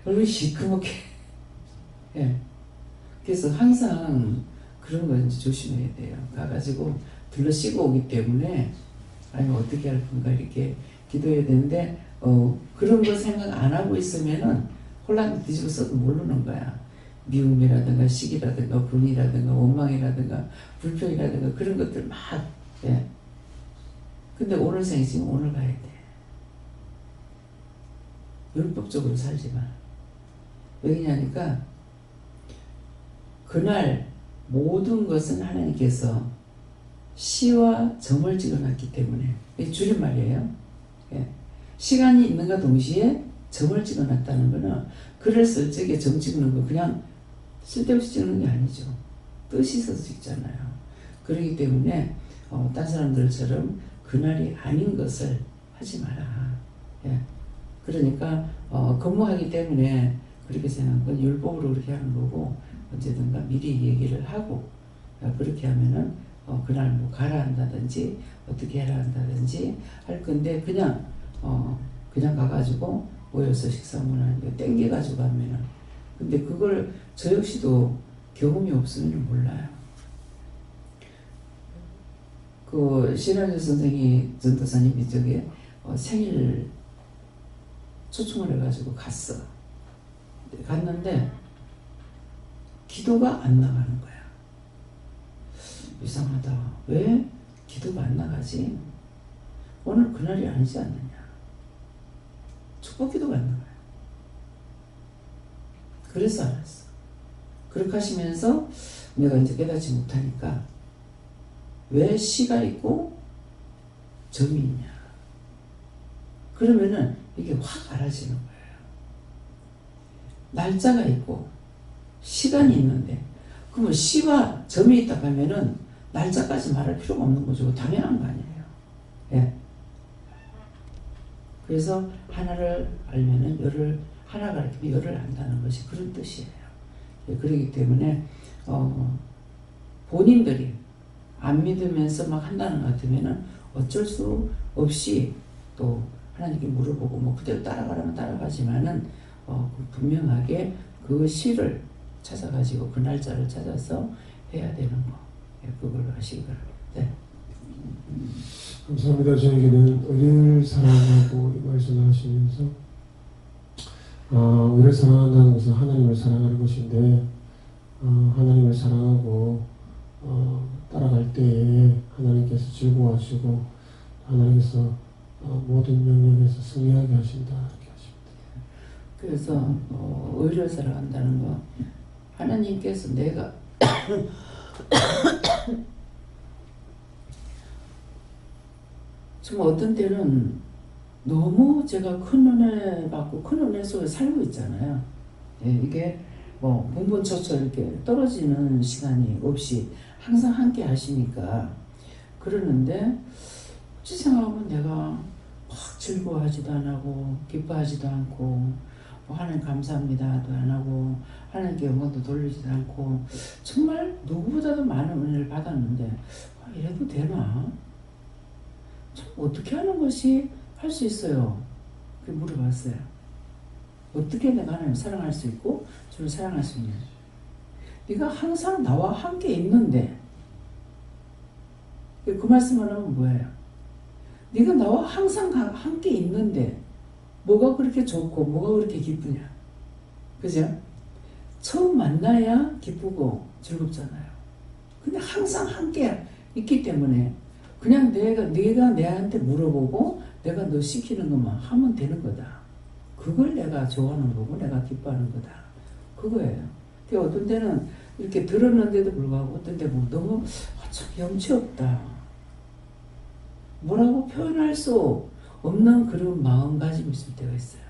얼굴이 시커멓게. 예. 그래서 항상 그런 거 이제 조심해야 돼요. 가가지고 둘러 씌고 오기 때문에 아니 어떻게 할 건가 이렇게 기도해야 되는데 그런 거 생각 안 하고 있으면은 혼란 뒤집어서도 모르는 거야. 미움이라든가 시기라든가 분이라든가 원망이라든가 불평이라든가 그런 것들 막. 예. 근데 오늘 생이 지금 오늘 가야 돼. 율법적으로 살지 마. 왜냐니까 그날 모든 것은 하나님께서 시와 점을 찍어놨기 때문에 이게 줄임말이에요. 예. 시간이 있는가 동시에 점을 찍어놨다는 거는 글을 쓸 적에 점 찍는 거 그냥 쓸데없이 찍는 게 아니죠. 뜻이 있어서 찍잖아요. 그렇기 때문에 딴 사람들처럼 그날이 아닌 것을 하지 마라. 예. 그러니까 근무하기 때문에 그렇게 생각한 건 율법으로 그렇게 하는 거고 언제든가 미리 얘기를 하고 그렇게 하면은 그날 뭐 가라 한다든지 어떻게 해라 한다든지 할 건데 그냥 가가지고 모여서 식사 문화니까 땡겨가지고 하면은 근데 그걸 저 역시도 경험이 없으면 몰라요. 그 신한주 선생이 전도사님이 저게 생일 초청을 해가지고 갔어. 갔는데 기도가 안 나가는 거야. 이상하다. 왜 기도가 안 나가지? 오늘 그날이 아니지 않느냐. 축복 기도가 안 나가요. 그래서 알았어. 그렇게 하시면서 내가 이제 깨닫지 못하니까 왜 시가 있고 점이 있냐. 그러면은 이게 확 알아지는 거예요. 날짜가 있고 시간이 있는데 그러면 시와 점이 있다 하면은 날짜까지 말할 필요가 없는 거죠. 당연한 거 아니에요. 예. 그래서 하나를 알면은 열을 하나가 가르치면 열을 안다는 것이 그런 뜻이에요. 예, 그렇기 때문에 본인들이 안 믿으면서 막 한다는 것 같으면은 어쩔 수 없이 또 하나님께 물어보고 뭐 그대로 따라가라면 따라가지만은 분명하게 그 시를 찾아가지고 그 날짜를 찾아서 해야 되는 거. 예, 그걸로 하시기 바랍니다. 네. 감사합니다. 저에게는 의를 사랑하고 이 말씀을 하시면서 의를 사랑한다는 것은 하나님을 사랑하는 것인데 하나님을 사랑하고 따라갈 때에 하나님께서 즐거워하시고 하나님께서 모든 영역에서 승리하게 하신다 이렇게 하십니다. 그래서 의를 사랑한다는 거 하나님께서 내가 정말 어떤 때는 너무 제가 큰 은혜 받고 큰 은혜 속에 살고 있잖아요. 예, 이게 뭐 분분처처 이렇게 떨어지는 시간이 없이 항상 함께 하시니까 그러는데 어찌 생각하면 내가 막 즐거워하지도 안 하고 기뻐하지도 않고 뭐 하나님 감사합니다도 안 하고 하나님께 영광도 돌리지도 않고 정말 누구보다도 많은 은혜를 받았는데 이래도 되나? 참 어떻게 하는 것이 할 수 있어요? 그렇게 물어봤어요. 어떻게 내가 하나님을 사랑할 수 있고 주를 사랑할 수 있냐? 네가 항상 나와 함께 있는데 그 말씀을 하면 뭐예요? 네가 나와 항상 함께 있는데 뭐가 그렇게 좋고 뭐가 그렇게 기쁘냐? 그죠? 처음 만나야 기쁘고 즐겁잖아요. 근데 항상 함께 있기 때문에 그냥 내가 내한테 물어보고 내가 너 시키는 것만 하면 되는 거다. 그걸 내가 좋아하는 거고 내가 기뻐하는 거다. 그거예요. 어떤 때는 이렇게 들었는데도 불구하고 어떤 때 보면 너무 참 염치 없다. 뭐라고 표현할 수 없는 그런 마음가짐이 있을 때가 있어요.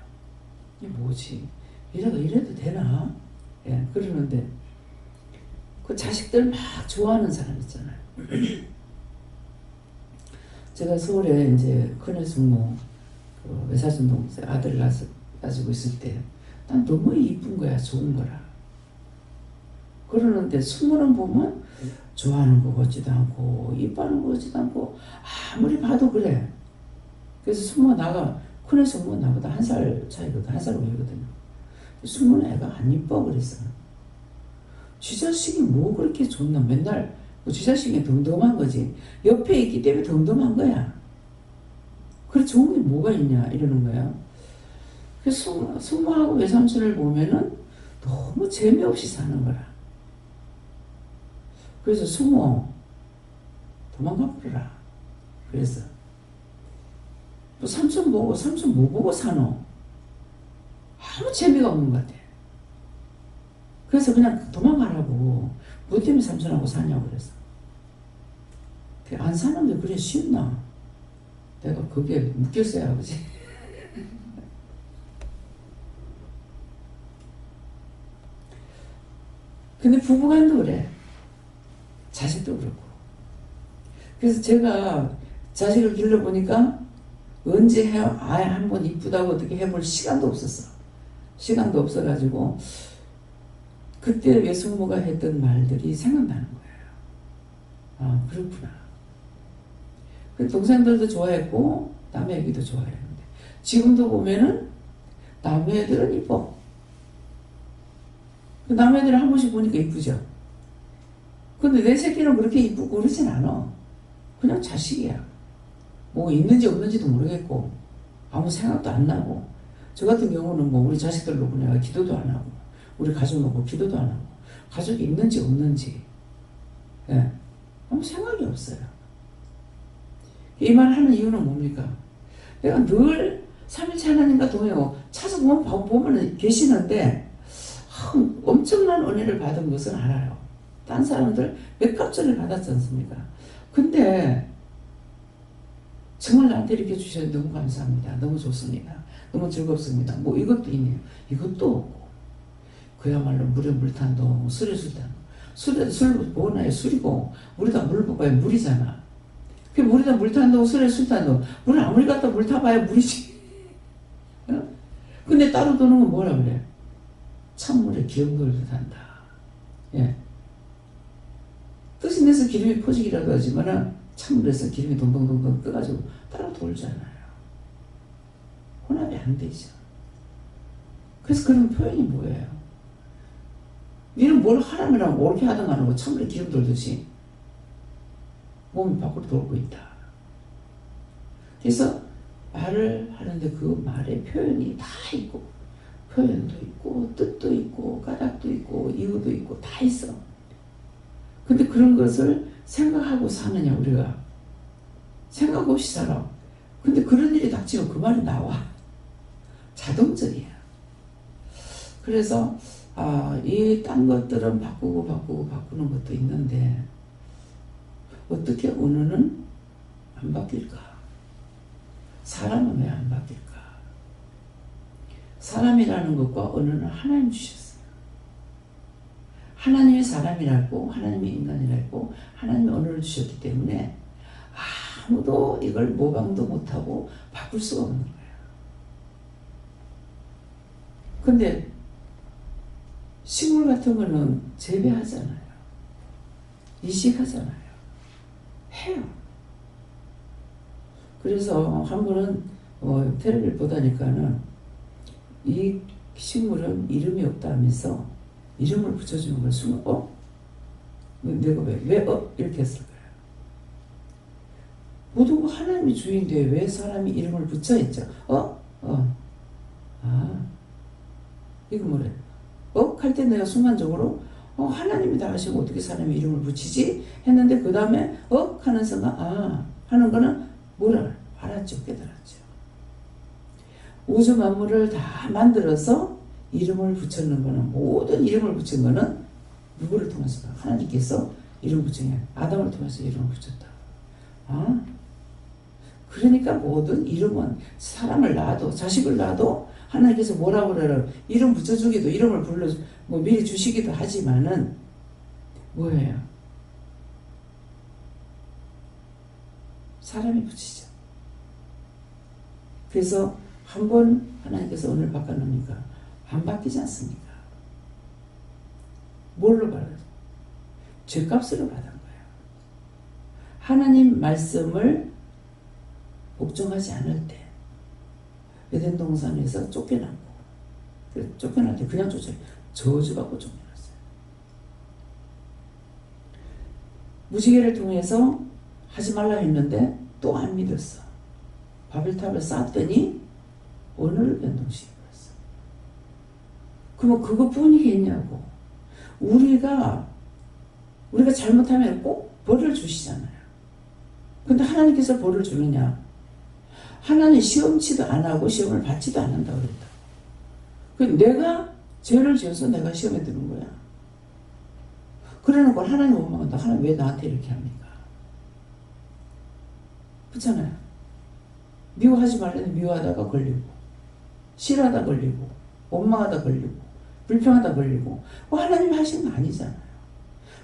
이게 뭐지? 이래도 되나? 예, 그러는데 그 자식들 막 좋아하는 사람 있잖아요. 제가 서울에 이제 큰애 숙모 그 외사촌 동생 아들 가지고 있을 때 난 너무 이쁜 거야. 좋은 거라. 그러는데 숙모는 보면 좋아하는 거 같지도 않고 이뻐하는 거 같지도 않고 아무리 봐도 그래. 그래서 숙모가 큰애 숙모가 나보다 1살 차이거든. 1살 위거든요. 숙모는 애가 안 이뻐 그랬어. 지 자식이 뭐 그렇게 좋나. 맨날 지 자식이 덤덤한 거지. 옆에 있기 때문에 덤덤한 거야. 그래 좋은 게 뭐가 있냐 이러는 거야. 그래서 숙모하고 외삼촌을 보면은 너무 재미없이 사는 거라. 그래서 숙모 도망가 버려라. 그래서 또 삼촌 뭐 보고 사노? 아무 재미가 없는 것 같아. 그래서 그냥 도망가라고. 뭐 때문에 삼촌하고 사냐고 그래서. 안 사는데 그래 쉽나? 내가 그게 웃겼어요 아버지. 근데 부부간도 그래. 자식도 그렇고. 그래서 제가 자식을 길러보니까 언제 아예 한번 이쁘다고 어떻게 해볼 시간도 없었어. 시간도 없어가지고 그때 외숙모가 했던 말들이 생각나는 거예요. 아 그렇구나. 그 동생들도 좋아했고 남의 애기도 좋아했는데 지금도 보면은 남의 애들은 이뻐. 남의 애들을 한 번씩 보니까 이쁘죠. 근데 내 새끼는 그렇게 이쁘고 그러진 않아. 그냥 자식이야. 뭐 있는지 없는지도 모르겠고 아무 생각도 안 나고 저 같은 경우는 뭐 우리 자식들 놓고 내가 기도도 안 하고 우리 가족 놓고 기도도 안 하고 가족이 있는지 없는지 예, 아무 생각이 없어요. 이 말 하는 이유는 뭡니까? 내가 늘 삼일체 하나님과 동행하고 찾아보면 계시는데 엄청난 은혜를 받은 것은 알아요. 딴 사람들 몇 갑절을 받았지 않습니까? 근데 정말 나한테 이렇게 주셔서 너무 감사합니다. 너무 좋습니다. 너무 즐겁습니다. 뭐 이것도 있네요. 이것도 없고 그야말로 물에 물탄도 술에 술탄도 술에도 술 뭐나요? 술이고 물에다 물 붓아야 물이잖아. 그 물에다 물 탄다고 술에 술 탄다고 물 아무리 갖다 물 타봐야 물이지. 어? 근데 따로 도는 건 뭐라 그래? 찬물에 기름돌듯 한다. 예. 뜻이 내서 기름이 퍼지기라도 하지만은 찬물에서 기름이 동동동동 떠가지고 따로 돌잖아요. 혼합이 안 되죠. 그래서 그런 표현이 뭐예요? 니는 뭘 하라면 옳게 하든 안 하고 찬물에 기름 돌듯이 몸이 밖으로 돌고 있다. 그래서 말을 하는데 그 말의 표현이 다 있고 표현도 있고 뜻도 있고 까닭도 있고 이유도 있고 다 있어. 근데 그런 것을 생각하고 사느냐 우리가. 생각 없이 살아. 근데 그런 일이 닥치면 그 말이 나와. 자동적이야. 그래서 이 딴 것들은 바꾸는 것도 있는데 어떻게 언어는 안 바뀔까? 사람은 왜 안 바뀔까? 사람이라는 것과 언어는 하나님 주셨어요. 하나님이 사람이라고 하나님이 인간이라고 하나님이 언어를 주셨기 때문에 아무도 이걸 모방도 못하고 바꿀 수가 없는 거예요. 근데 식물 같은 거는 재배하잖아요. 이식하잖아요. 해요. 그래서 한 번은 텔레비를 보다니까는 이 식물은 이름이 없다면서 이름을 붙여주는 걸 순간 내가 왜 이렇게 했을 거야. 모든 거 하나님이 주인데 왜 사람이 이름을 붙여있죠? 이거 뭐래? 할 때 내가 순간적으로 하나님이 다 하시고 어떻게 사람이 이름을 붙이지? 했는데 그 다음에 하는 순간 하는 거는 뭐라 알았죠. 깨달았죠. 우주 만물을 다 만들어서 이름을 붙였는 거는 모든 이름을 붙인 거는 누구를 통해서? 하나님께서 이름을 붙인 게 아담을 통해서 이름을 붙였다. 그러니까 모든 이름은 사람을 낳아도 자식을 낳아도 하나님께서 뭐라고 그래요? 이름 붙여주기도 이름을 미리 주시기도 하지만은 뭐예요? 사람이 붙이죠. 그래서 한 번 하나님께서 은혜를 바꿔놓으니까 안 바뀌지 않습니까? 뭘로 받아요? 죄값으로 받은 거예요. 하나님 말씀을 복종하지 않을 때 에덴 동산에서 쫓겨났고 쫓겨날 때 그냥 쫓아요. 저주받고 쫓겨났어요. 무지개를 통해서 하지 말라 했는데 또 안 믿었어. 바벨탑을 쌓았더니 언어를 변동시켜버렸어. 그러면 그것뿐이겠냐고. 우리가 잘못하면 꼭 벌을 주시잖아요. 근데 하나님께서 벌을 주느냐? 하나님 시험치도 안 하고 시험을 받지도 않는다고 그랬다. 내가 죄를 지어서 내가 시험에 드는 거야. 그러는 걸 하나님 원망한다. 하나님 왜 나한테 이렇게 합니까? 그렇잖아요. 미워하지 말라는데 미워하다가 걸리고, 싫어하다 걸리고, 원망하다 걸리고, 불평하다 걸리고, 하나님이 하신 거 아니잖아요.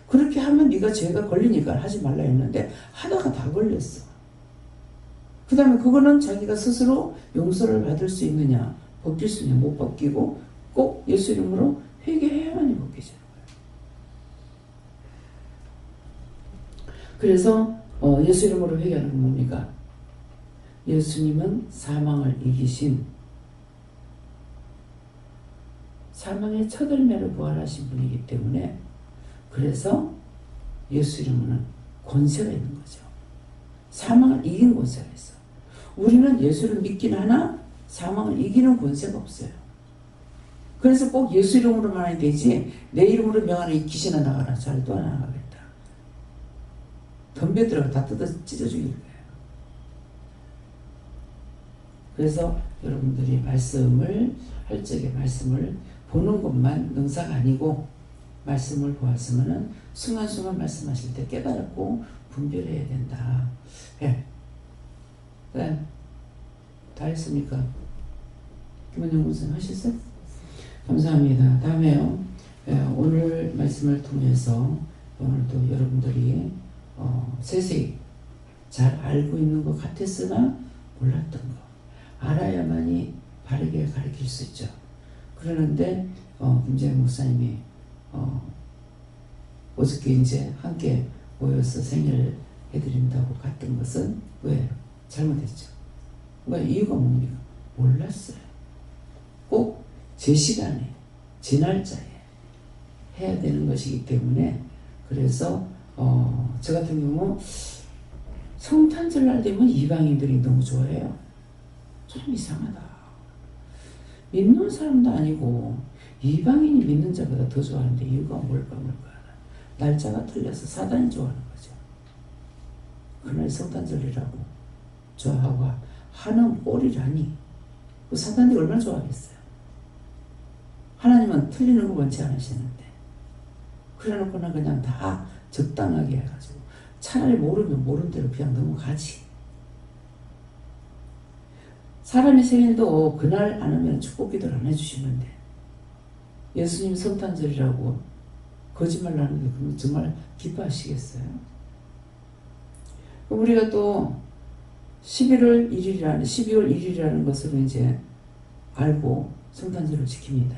그렇게 하면 네가 죄가 걸리니까 하지 말라 했는데 하다가 다 걸렸어. 그 다음에 그거는 자기가 스스로 용서를 받을 수 있느냐, 벗길 수 있느냐, 못 벗기고 꼭 예수 이름으로 회개해야만이 벗기지는 거예요. 그래서 예수 이름으로 회개하는 건 뭡니까? 예수님은 사망을 이기신 사망의 첫 열매로 부활하신 분이기 때문에 그래서 예수 이름으로는 권세가 있는 거죠. 사망을 이긴 권세가 있어. 우리는 예수를 믿긴 하나 사망을 이기는 권세가 없어요. 그래서 꼭 예수 이름으로만 해야 되지 내 이름으로 명하는 이 귀신아 나가라. 잘 또 하나 나가겠다. 덤벼들어가 다 뜯어 찢어 죽일 거예요. 그래서 여러분들이 말씀을 할 적에 말씀을 보는 것만 능사가 아니고 말씀을 보았으면은 순간순간 말씀하실 때 깨달았고 분별해야 된다. 네. 다 했습니까? 김원영 목사님 하셨어요? 감사합니다. 다음에요. 오늘 말씀을 통해서 오늘도 여러분들이 세세히 잘 알고 있는 것 같았으나 몰랐던 것 알아야만이 바르게 가르칠 수 있죠. 그러는데 김재현 목사님이 어저께 이제 함께 모여서 생일을 해드린다고 갔던 것은 왜? 잘못했죠. 왜? 이유가 뭡니까? 몰랐어요. 꼭 제 시간에 제 날짜에 해야 되는 것이기 때문에 그래서 저 같은 경우 성탄절 날 되면 이방인들이 너무 좋아해요. 참 이상하다. 믿는 사람도 아니고 이방인이 믿는 자보다 더 좋아하는데 이유가 뭘까. 날짜가 틀려서 사단이 좋아하는 거죠. 그날 성탄절이라고 좋아하고 하는 꼴이라니 그 사단이 얼마나 좋아하겠어요. 하나님은 틀리는 거 원치 않으시는데 그래놓고는 그냥 다 적당하게 해가지고 차라리 모르면 모른 대로 그냥 넘어가지. 사람의 생일도 그날 안 하면 축복기도를 안 해주시는데 예수님 성탄절이라고 거짓말 하는데 그러면 정말 기뻐하시겠어요? 우리가 또 12월 1일이라는 것을 이제 알고 성탄절을 지킵니다.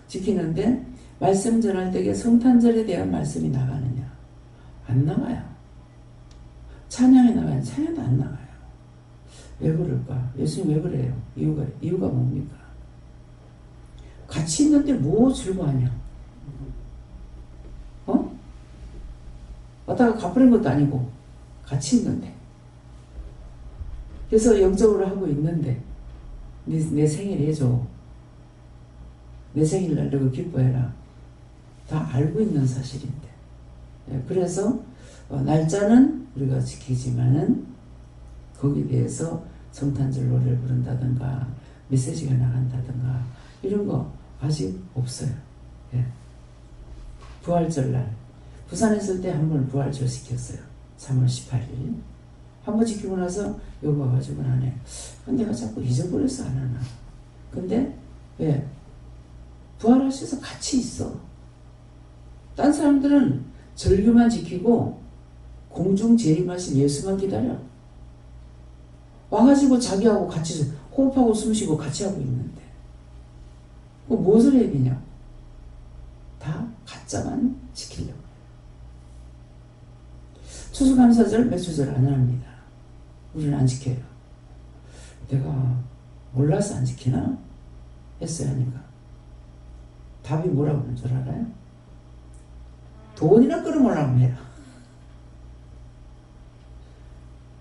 지키는데 말씀 전할 때에 성탄절에 대한 말씀이 나가느냐? 안 나가요. 찬양에 나가요. 찬양도 안 나가요. 왜 그럴까? 예수님 왜 그래요? 이유가 뭡니까? 같이 있는데 뭐 즐거워하냐? 왔다가 갚으는 것도 아니고 같이 있는데. 그래서 영적으로 하고 있는데 내 생일 해줘. 내 생일날 너가 기뻐해라. 다 알고 있는 사실인데. 그래서 날짜는 우리가 지키지만은 거기에 대해서 성탄절 노래를 부른다든가 메시지가 나간다든가 이런 거 아직 없어요. 예. 부활절날 부산에 있을 때 한 번 부활절 시켰어요. 3월 18일 한 번 지키고 나서 여기 와가지고 나네. 내가 자꾸 잊어버려서 안 하나. 근데 왜? 부활하셔서 같이 있어. 딴 사람들은 절규만 지키고 공중 재림하신 예수만 기다려. 와가지고 자기하고 같이 호흡하고 숨쉬고 같이 하고 있는데 그 무엇을 해야 되냐? 다 가짜만 지키려고. 추수감사절, 맥주절 안 합니다. 우리는 안 지켜요. 내가 몰라서 안 지키나? 했어야 하니까. 답이 뭐라고 하는 줄 알아요? 돈이나 끌어모으려고 해요.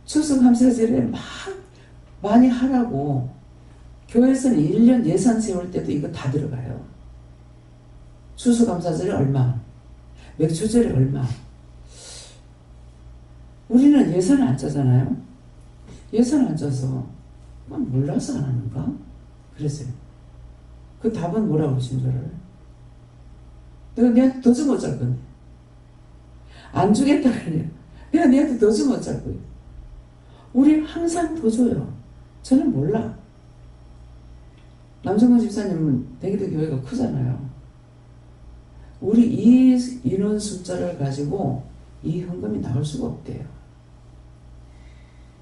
추수감사절에 막 많이 하라고 교회에서는 1년 예산 세울 때도 이거 다 들어가요. 추수감사절에 얼마, 맥주절에 얼마. 우리는 예산을 안 짜잖아요. 예산을 안 짜서 몰라서 안 하는가? 그랬어요. 그 답은 뭐라고 하신 줄 알아요? 내가 니한테 더 좀 어쩔 건데. 안 주겠다 그래요. 내가 니한테 더 좀 어쩔 거예요. 우리 항상 더 줘요. 저는 몰라. 남성근 집사님은 대기도 교회가 크잖아요. 우리 이 인원 숫자를 가지고 이 헌금이 나올 수가 없대요.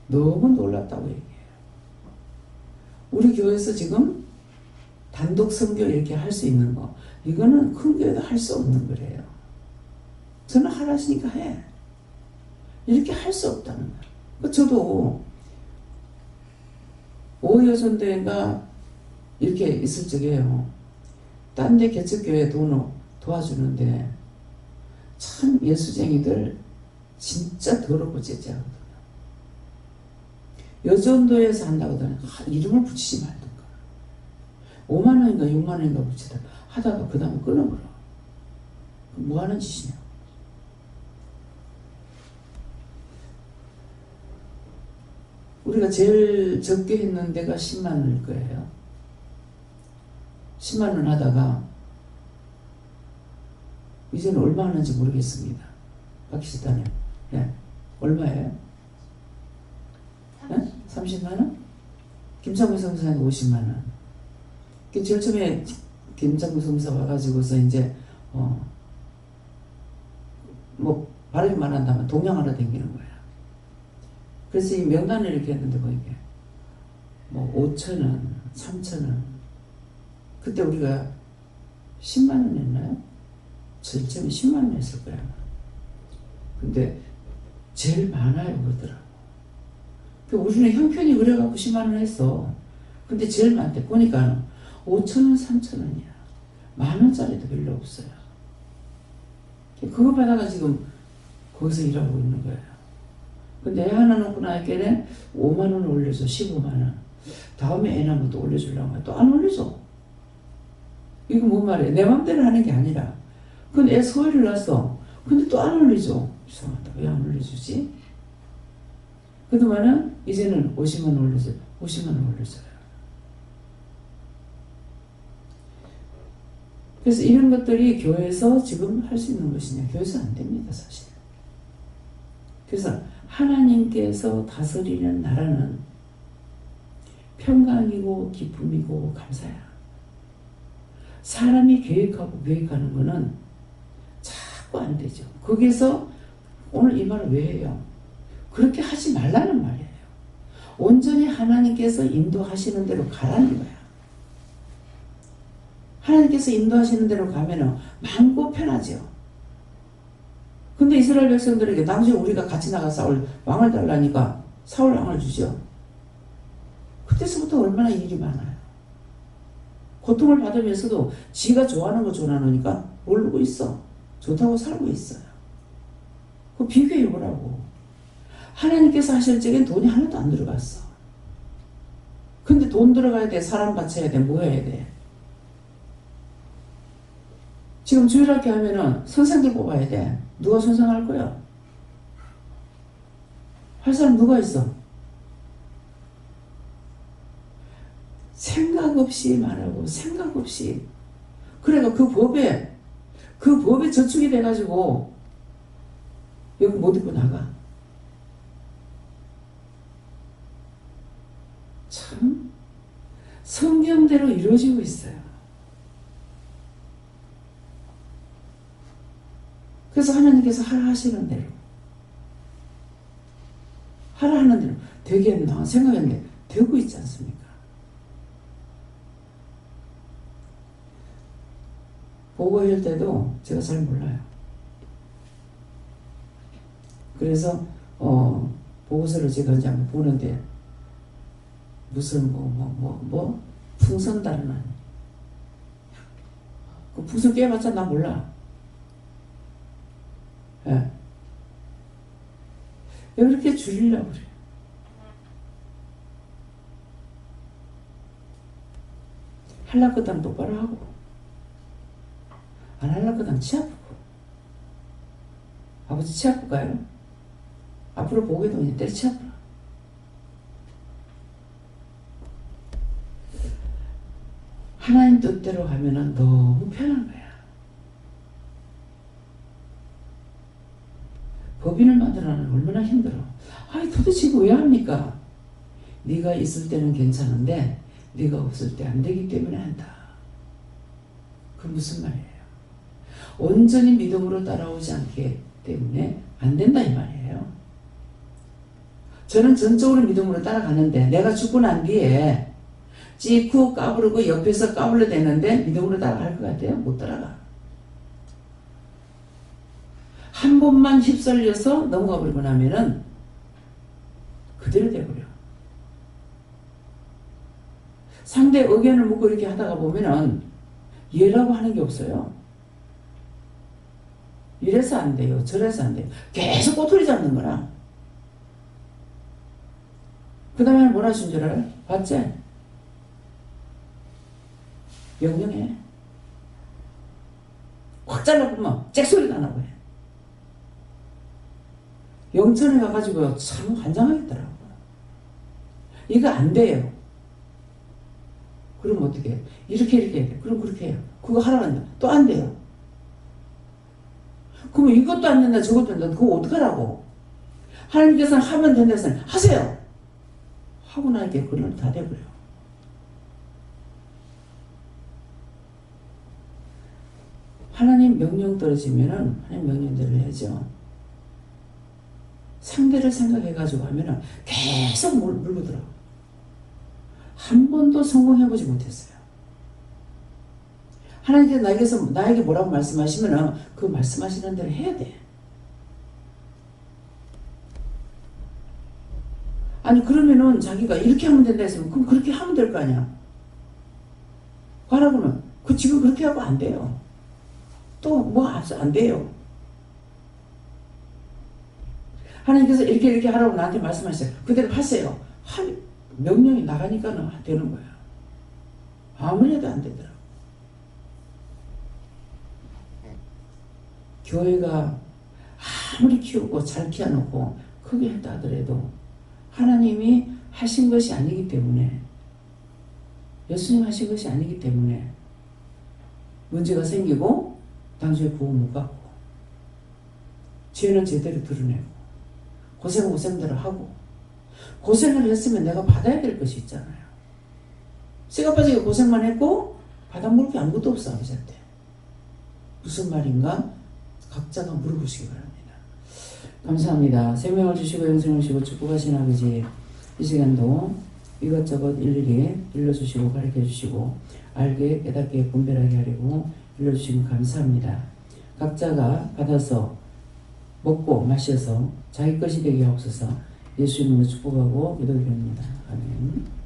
너무 놀랍다고 얘기해요. 우리 교회에서 지금 단독 선교 이렇게 할 수 있는 거, 이거는 큰 교회도 할 수 없는 거래요. 저는 하라시니까 해. 이렇게 할 수 없다는 거예요. 저도 오여전대가 이렇게 있을 적에요. 딴 데 개척교회 돈 도와주는데 참 예수쟁이들 진짜 더럽고 째째하거든요. 여전도에서 한다고 하더니 이름을 붙이지 말든가. 5만원인가 6만원인가 붙이다 하다가 그 다음에 끊어버려. 뭐 하는 짓이냐. 우리가 제일 적게 했는 데가 10만원일 거예요. 10만원 하다가 이제는 얼마 하는지 모르겠습니다. 박시다님. 예. 얼마예요? 30만원? 김창구 성사는 50만원. 제일 처음에 김창구 성사 와가지고서 이제, 바람이 많았다면 동양하러 다니는 거야. 그래서 이 명단을 이렇게 했는데, 이게, 5,000원, 3,000원. 그때 우리가 10만원 했나요? 제일 처음에 10만원 했을 거야. 근데 제일 많아요, 그러더라고. 우리는 형편이 그래갖고 10만원 했어. 근데 제일 많대. 보니까 5,000원, 3,000원이야. 만원짜리도 별로 없어요. 그거 받아가 지금 거기서 일하고 있는 거예요. 근데 애 하나 놓고 나니까 5만원 올려줘, 15만원. 다음에 애 낳으면 또 올려주려고 하면 또 안 올려줘. 이거 뭔 말이에요? 내 맘대로 하는 게 아니라. 근데 애 소리를 났어. 근데 또 안 올려줘. 이상하다. 왜 안 올려주지? 그동안은 이제는 50만 원 올려줘요. 50만 원 올려줘요. 그래서 이런 것들이 교회에서 지금 할 수 있는 것이냐? 교회에서 안 됩니다, 사실. 그래서 하나님께서 다스리는 나라는 평강이고 기쁨이고 감사야. 사람이 계획하는 거는 자꾸 안 되죠. 거기서 오늘 이 말을 왜 해요? 그렇게 하지 말라는 말이에요. 온전히 하나님께서 인도하시는 대로 가라는 거야. 하나님께서 인도하시는 대로 가면은 많고 편하죠. 근데 이스라엘 백성들에게 나중에 우리가 같이 나가 싸울 왕을 달라니까 사울 왕을 주죠. 그때서부터 얼마나 일이 많아요. 고통을 받으면서도 지가 좋아하는 거 좋아하니까 모르고 있어. 좋다고 살고 있어요. 그 비교해 보라고. 하나님께서 하실 적엔 돈이 하나도 안 들어갔어. 근데 돈 들어가야 돼. 사람 바쳐야 돼. 뭐 해야 돼. 지금 주일학교 하면은 선생들 뽑아야 돼. 누가 선생할 거야? 할 사람 누가 있어? 생각 없이 말하고 생각 없이. 그래가 그 법에 저축이 돼가지고 여기 못 입고 나가. 참 성경대로 이루어지고 있어요. 그래서 하나님께서 하라 하시는 대로 하라 하는 대로 되겠나 생각했는데 되고 있지 않습니까? 보고할 때도 제가 잘 몰라요. 그래서 보고서를 제가 이제 한번 보는데 무슨 풍선다른 아니. 그 풍선 깨봤자 나 몰라. 예. 왜 그렇게 줄이려고 그래? 할라 거당 똑바로 하고 안 할라 거당 치 아프고. 아버지 치 아플까요? 앞으로 보게 되면 때려 치 아프라. 하나님 뜻대로 가면은 너무 편한 거야. 법인을 만들어내는 얼마나 힘들어. 아니 도대체 이거 왜 합니까? 네가 있을 때는 괜찮은데 네가 없을 때 안 되기 때문에 한다. 그 무슨 말이에요? 온전히 믿음으로 따라오지 않기 때문에 안 된다 이 말이에요. 저는 전적으로 믿음으로 따라가는데 내가 죽고 난 뒤에 찌고 까부르고 옆에서 까불러 대는데 믿음으로 따라갈 것 같아요? 못 따라가. 한 번만 휩쓸려서 넘어가 버리고 나면은 그대로 돼버려. 상대 의견을 묻고 이렇게 하다가 보면은 이해라고 하는 게 없어요. 이래서 안 돼요. 저래서 안 돼요. 계속 꼬투리 잡는 거라. 그 다음에 뭐라 하신 줄 알아요? 봤지? 명령해. 확 잘라보면 잭소리가 나고 해. 영천에 가가지고 참 환장하겠더라고요. 이거 안 돼요. 그럼 어떻게 해? 이렇게 해야 돼. 그럼 그렇게 해요. 그거 하라고 한다. 또 안 돼요. 그러면 이것도 안 된다 저것도 안 된다. 그거 어떡하라고? 하나님께서는 하면 된다 해서 하세요. 하고 나니까 그런 다 돼버려요. 하나님 명령 떨어지면은 하나님 명령대로 해야죠. 상대를 생각해가지고 하면은 계속 물고들어. 한 번도 성공해보지 못했어요. 하나님께서 나에게 뭐라고 말씀하시면은 그 말씀하시는 대로 해야 돼. 아니 그러면은 자기가 이렇게 하면 된다 했으면 그럼 그렇게 하면 될 거 아니야. 하라고는 그 지금 그렇게 하고 안 돼요. 또 뭐 안 돼요. 하나님께서 이렇게 하라고 나한테 말씀하셨어요. 그대로 하세요. 명령이 나가니까는 되는 거야. 아무리 해도 안 되더라고. 교회가 아무리 키우고 잘 키워놓고 크게 했다 하더라도 하나님이 하신 것이 아니기 때문에, 예수님 하신 것이 아니기 때문에 문제가 생기고 당시에 구원 못 받고 죄는 제대로 드러내고 고생대로 하고, 고생을 했으면 내가 받아야 될 것이 있잖아요. 씨가 빠지게 고생만 했고 받아먹을 게 아무것도 없어. 아버지한테 무슨 말인가 각자가 물어보시기 바랍니다. 감사합니다. 생명을 주시고 영생을 주시고 축복하신 아버지, 이 시간도 이것저것 일일이 일러주시고 가르쳐주시고 알게 깨닫게 분별하게 하려고 일러주시면 감사합니다. 각자가 받아서 먹고 마셔서 자기 것이 되게 하옵소서. 예수 이름으로 축복하고 기도드립니다. 아멘.